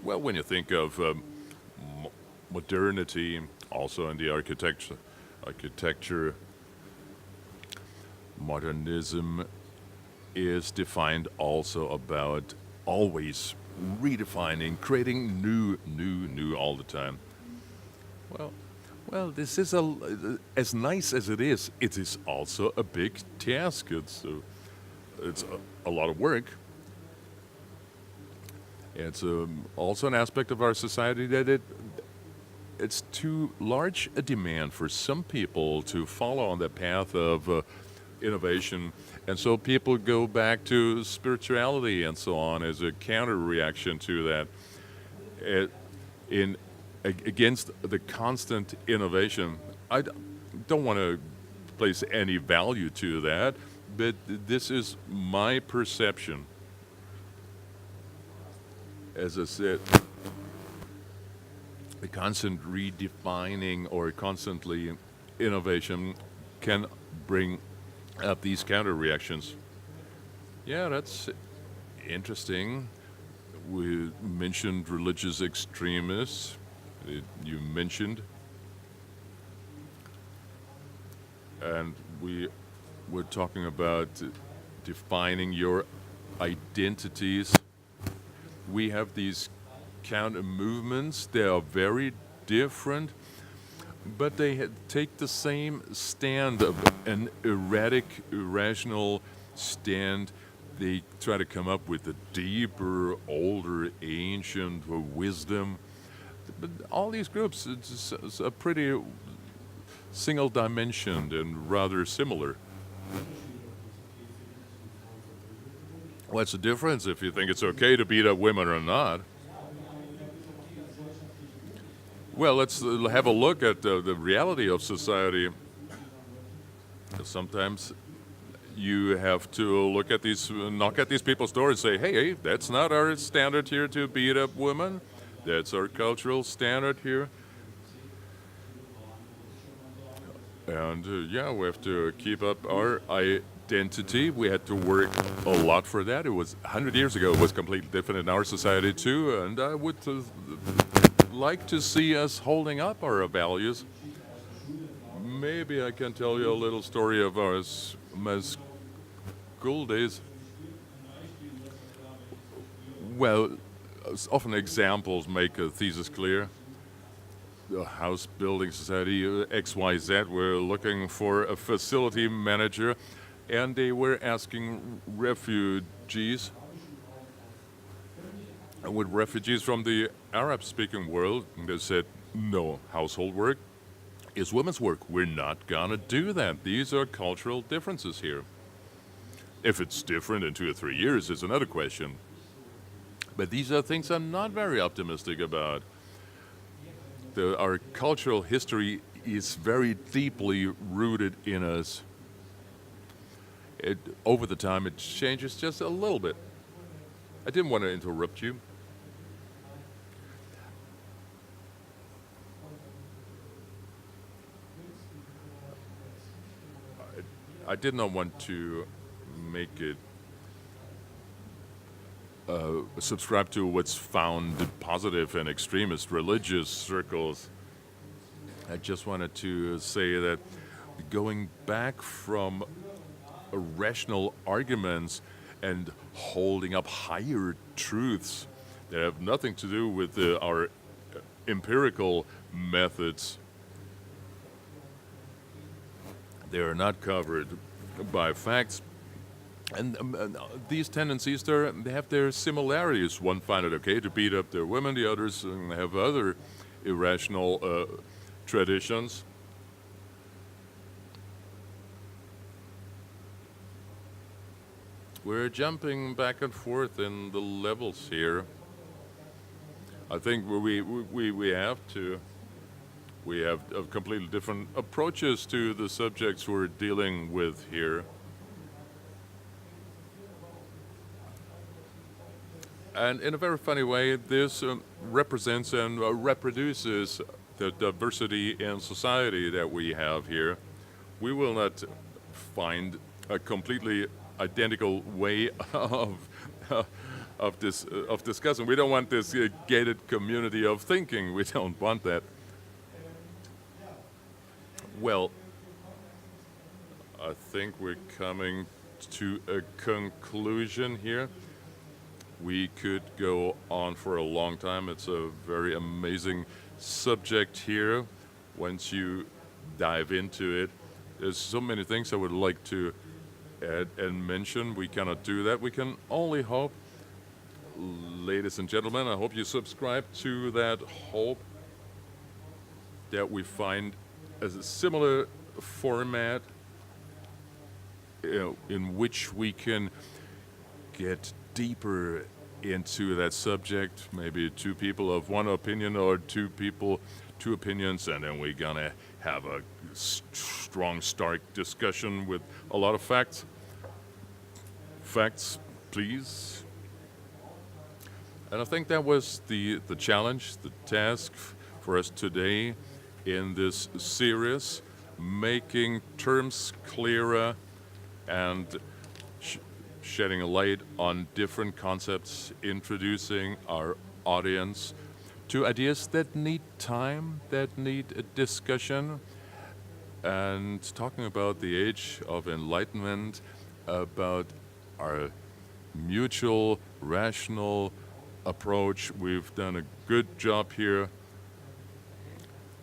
Well, when you think of modernity, also in the architecture, modernism is defined also about always redefining, creating new all the time. Well, this is as nice as it is also a big task. It's a lot of work. It's also an aspect of our society that it's too large a demand for some people to follow on that path of innovation, and so people go back to spirituality and so on as a counter reaction to that. Against the constant innovation, don't want to place any value to that, but this is my perception. As I said, the constant redefining or constantly innovation can bring up these counter reactions. Yeah, that's interesting. We mentioned religious extremists. You mentioned, and we were talking about defining your identities. We have these counter movements. They are very different, but they take the same stand of an erratic, irrational stand. They try to come up with a deeper, older, ancient wisdom. But all these groups, it's a pretty single-dimensioned and rather similar. What's the difference if you think it's okay to beat up women or not? Well, let's have a look at the reality of society. Sometimes you have to look at these, knock at these people's doors and say, hey, that's not our standard here to beat up women. That's our cultural standard here. And yeah, we have to keep up our identity. We had to work a lot for that. It was 100 years ago. It was completely different in our society too. And I would like to see us holding up our values. Maybe I can tell you a little story of my school days. Well, often examples make a thesis clear. The house building society, XYZ, were looking for a facility manager, and they were asking refugees, with refugees from the Arab-speaking world, and they said, no, household work is women's work. We're not gonna do that. These are cultural differences here. If it's different in 2 or 3 years is another question. But these are things I'm not very optimistic about. Our cultural history is very deeply rooted in us. Over the time, it changes just a little bit. I didn't want to interrupt you. I did not want to make it subscribe to what's found positive in extremist religious circles. I just wanted to say that going back from rational arguments and holding up higher truths that have nothing to do with our empirical methods, they are not covered by facts. And these tendencies, they have their similarities. One find it okay to beat up their women, the others have other irrational traditions. We're jumping back and forth in the levels here. I think we have completely different approaches to the subjects we're dealing with here. And in a very funny way, this represents and reproduces the diversity in society that we have here. We will not find a completely identical way of discussing. We don't want this gated community of thinking. We don't want that. Well, I think we're coming to a conclusion here. We could go on for a long time. It's a very amazing subject here. Once you dive into it, there's so many things I would like to add and mention. We cannot do that. We can only hope, ladies and gentlemen, I hope you subscribe to that hope that we find a similar format in which we can get deeper into that subject, maybe two people of one opinion or two people, two opinions, and then we're gonna have a strong, stark discussion with a lot of facts. Facts, please. And I think that was the challenge, the task for us today in this series, making terms clearer and shedding a light on different concepts, introducing our audience to ideas that need time, that need a discussion, and talking about the age of enlightenment, about our mutual, rational approach. We've done a good job here,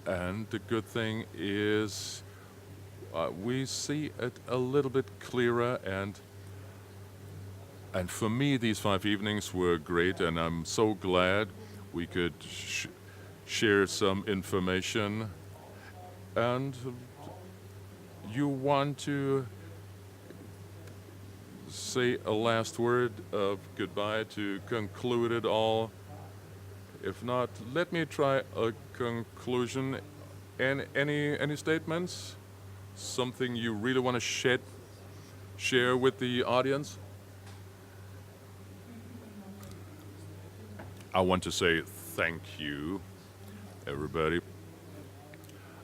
and the good thing is we see it a little bit clearer, and for me, these 5 evenings were great, and I'm so glad we could share some information. And you want to say a last word of goodbye to conclude it all? If not, let me try a conclusion. And any statements? Something you really want to share with the audience? I want to say thank you, everybody.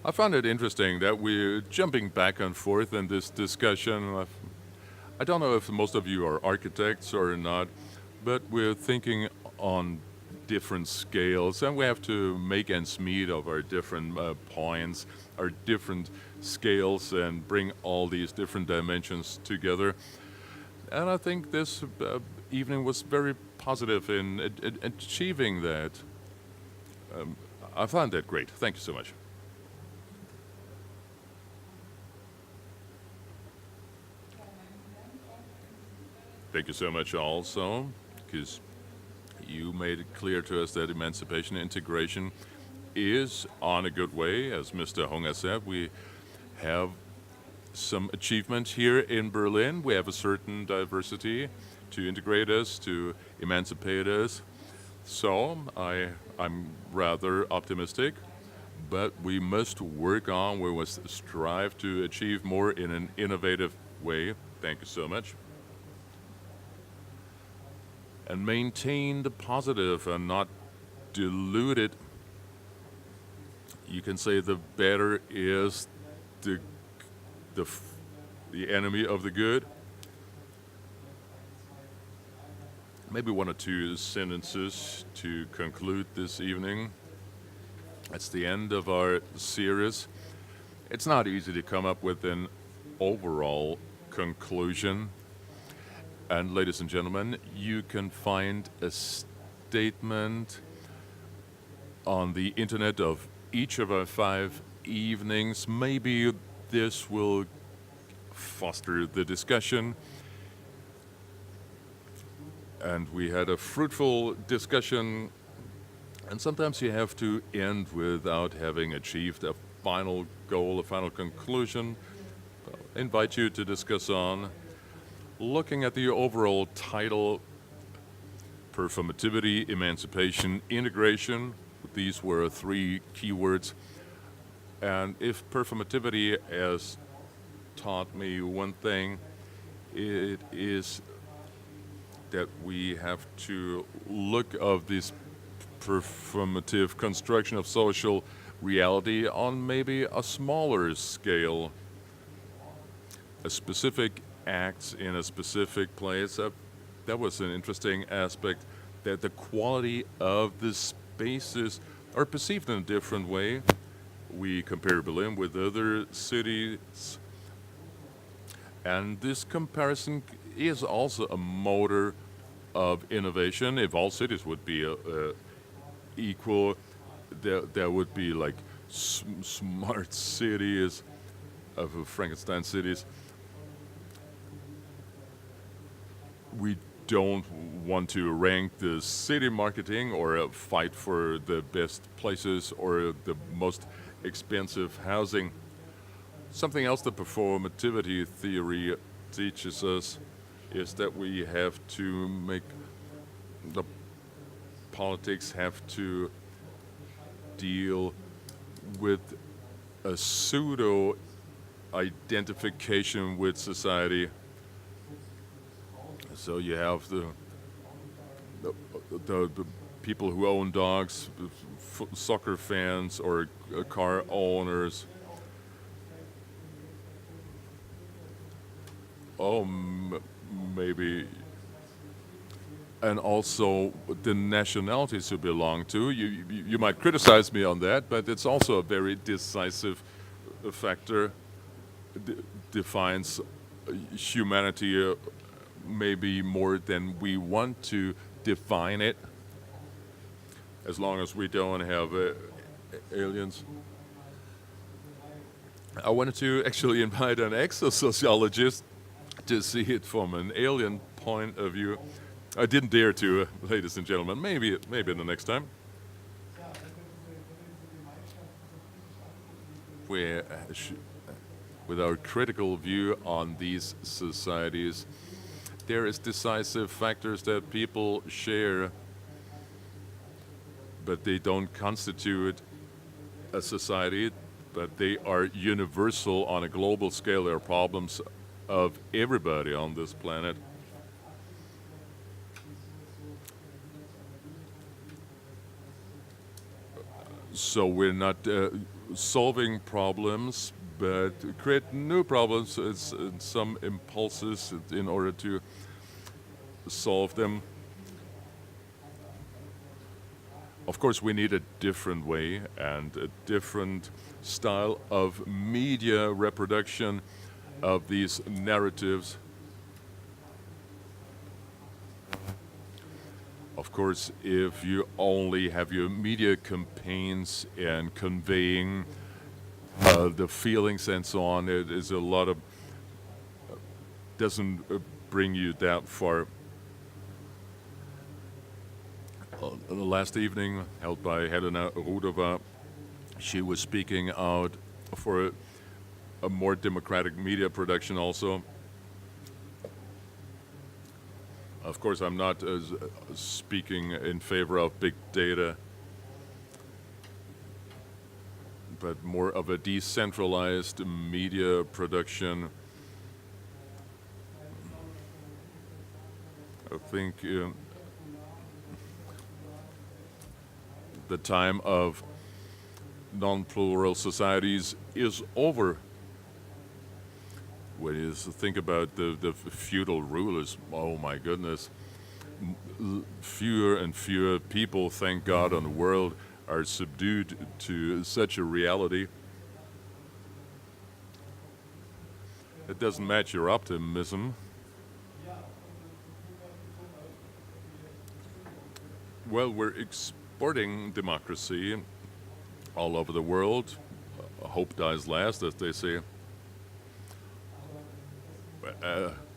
I found it interesting that we're jumping back and forth in this discussion. I don't know if most of you are architects or not, but we're thinking on different scales, and we have to make ends meet of our different points, our different scales, and bring all these different dimensions together. And I think this evening was very positive in achieving that. I found that great. Thank you so much. Thank you so much also, because you made it clear to us that Emancipation and Integration is on a good way. As Mr. Hunger said, we have some achievement here in Berlin. We have a certain diversity to integrate us, to emancipate us. So I'm rather optimistic, but we must work on, we must strive to achieve more in an innovative way. Thank you so much. And maintain the positive and not dilute it. You can say the better is the enemy of the good. Maybe one or two sentences to conclude this evening. That's the end of our series. It's not easy to come up with an overall conclusion. And ladies and gentlemen, you can find a statement on the internet of each of our 5 evenings. Maybe this will foster the discussion. And we had a fruitful discussion. And sometimes you have to end without having achieved a final goal, a final conclusion. I invite you to discuss on looking at the overall title, performativity, emancipation, integration. These were three keywords. And if performativity has taught me one thing, it is that we have to look of this performative construction of social reality on maybe a smaller scale. A specific acts in a specific place. That was an interesting aspect, that the quality of the spaces are perceived in a different way. We compare Berlin with other cities, and this comparison is also a motor of innovation. If all cities would be equal, there would be like smart cities, of Frankenstein cities. We don't want to rank the city marketing or fight for the best places or the most expensive housing. Something else that performativity theory teaches us is that we have to make the politics have to deal with a pseudo identification with society. So you have the people who own dogs, soccer fans, or car owners. Maybe. And also the nationalities you belong to. You might criticize me on that, but it's also a very decisive factor. Defines humanity maybe more than we want to define it, as long as we don't have aliens. I wanted to actually invite an exosociologist to see it from an alien point of view. I didn't dare to, ladies and gentlemen. Maybe the next time. With our critical view on these societies, there is decisive factors that people share, but they don't constitute a society, but they are universal on a global scale. They are problems of everybody on this planet. So we're not solving problems, but create new problems. It's some impulses in order to solve them. Of course, we need a different way and a different style of media reproduction of these narratives. Of course, if you only have your media campaigns and conveying the feelings and so on, it is a lot of, doesn't bring you that far. Last evening, held by Helena Rudova, she was speaking out for a more democratic media production also. Of course, I'm not speaking in favor of big data, but more of a decentralized media production. I think the time of non-plural societies is over. When you think about the feudal rulers, oh my goodness, fewer and fewer people, thank God, on the world are subdued to such a reality. It doesn't match your optimism. Well, we're exporting democracy all over the world. Hope dies last, as they say.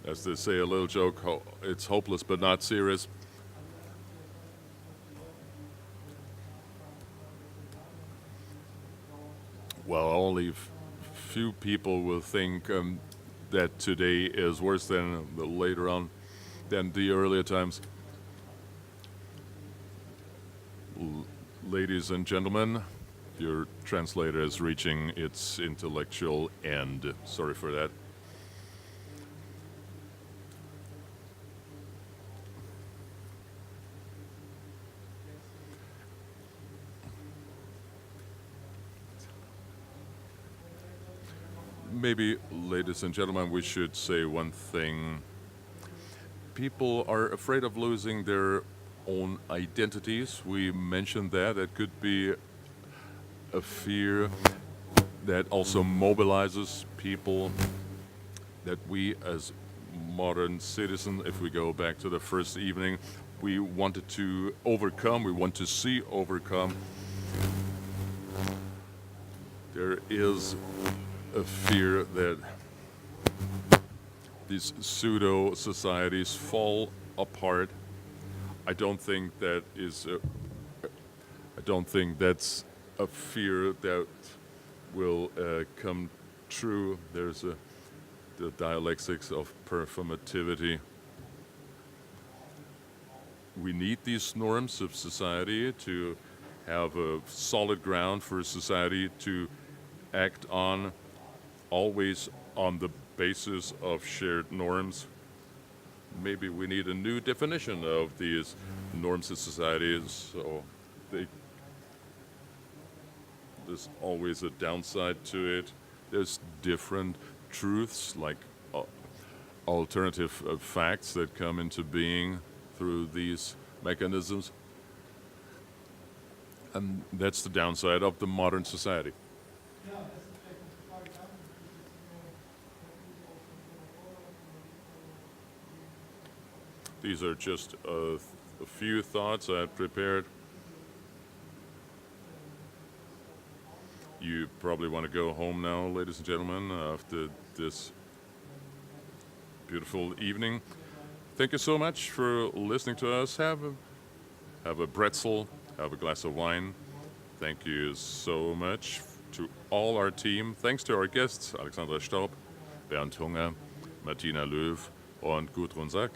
As they say, a little joke, it's hopeless but not serious. Well, only few people will think that today is worse than later on, than the earlier times. Ladies and gentlemen, your translator is reaching its intellectual end. Sorry for that. Maybe, ladies and gentlemen, we should say one thing. People are afraid of losing their own identities. We mentioned that. It could be a fear that also mobilizes people, that we as modern citizens, if we go back to the first evening, we wanted to overcome, we want to see overcome. There is a fear that these pseudo societies fall apart. I don't think that's a fear that will come true. There's the dialectics of performativity. We need these norms of society to have a solid ground for society to act on, always on the basis of shared norms. Maybe we need a new definition of these norms of society, so there's always a downside to it. There's different truths, like alternative facts that come into being through these mechanisms. And that's the downside of the modern society. These are just a few thoughts I have prepared. You probably want to go home now, ladies and gentlemen, after this beautiful evening. Thank you so much for listening to us. Have a pretzel, have a glass of wine. Thank you so much to all our team. Thanks to our guests, Alexandra Staub, Bernd Hunger, Martina Löw, and Gudrun Sack,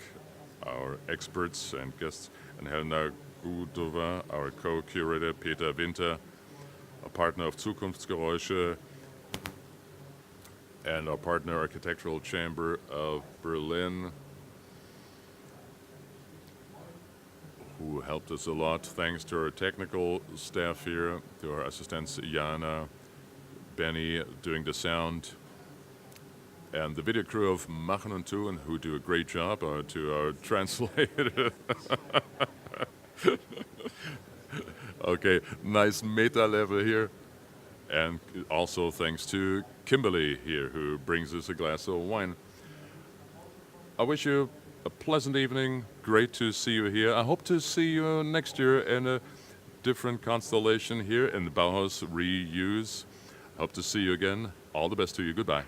our experts and guests, and Helena Gudova, our co-curator, Peter Winter, a partner of Zukunftsgeraeusche, and our partner Architectural Chamber of Berlin, who helped us a lot. Thanks to our technical staff here, to our assistants Jana, Benny doing the sound, and the video crew of Machen und Tun, who do a great job, to our translator. Okay, nice meta level here. And also thanks to Kimberly here, who brings us a glass of wine. I wish you a pleasant evening. Great to see you here. I hope to see you next year in a different constellation here in the Bauhaus Reuse. Hope to see you again. All the best to you. Goodbye.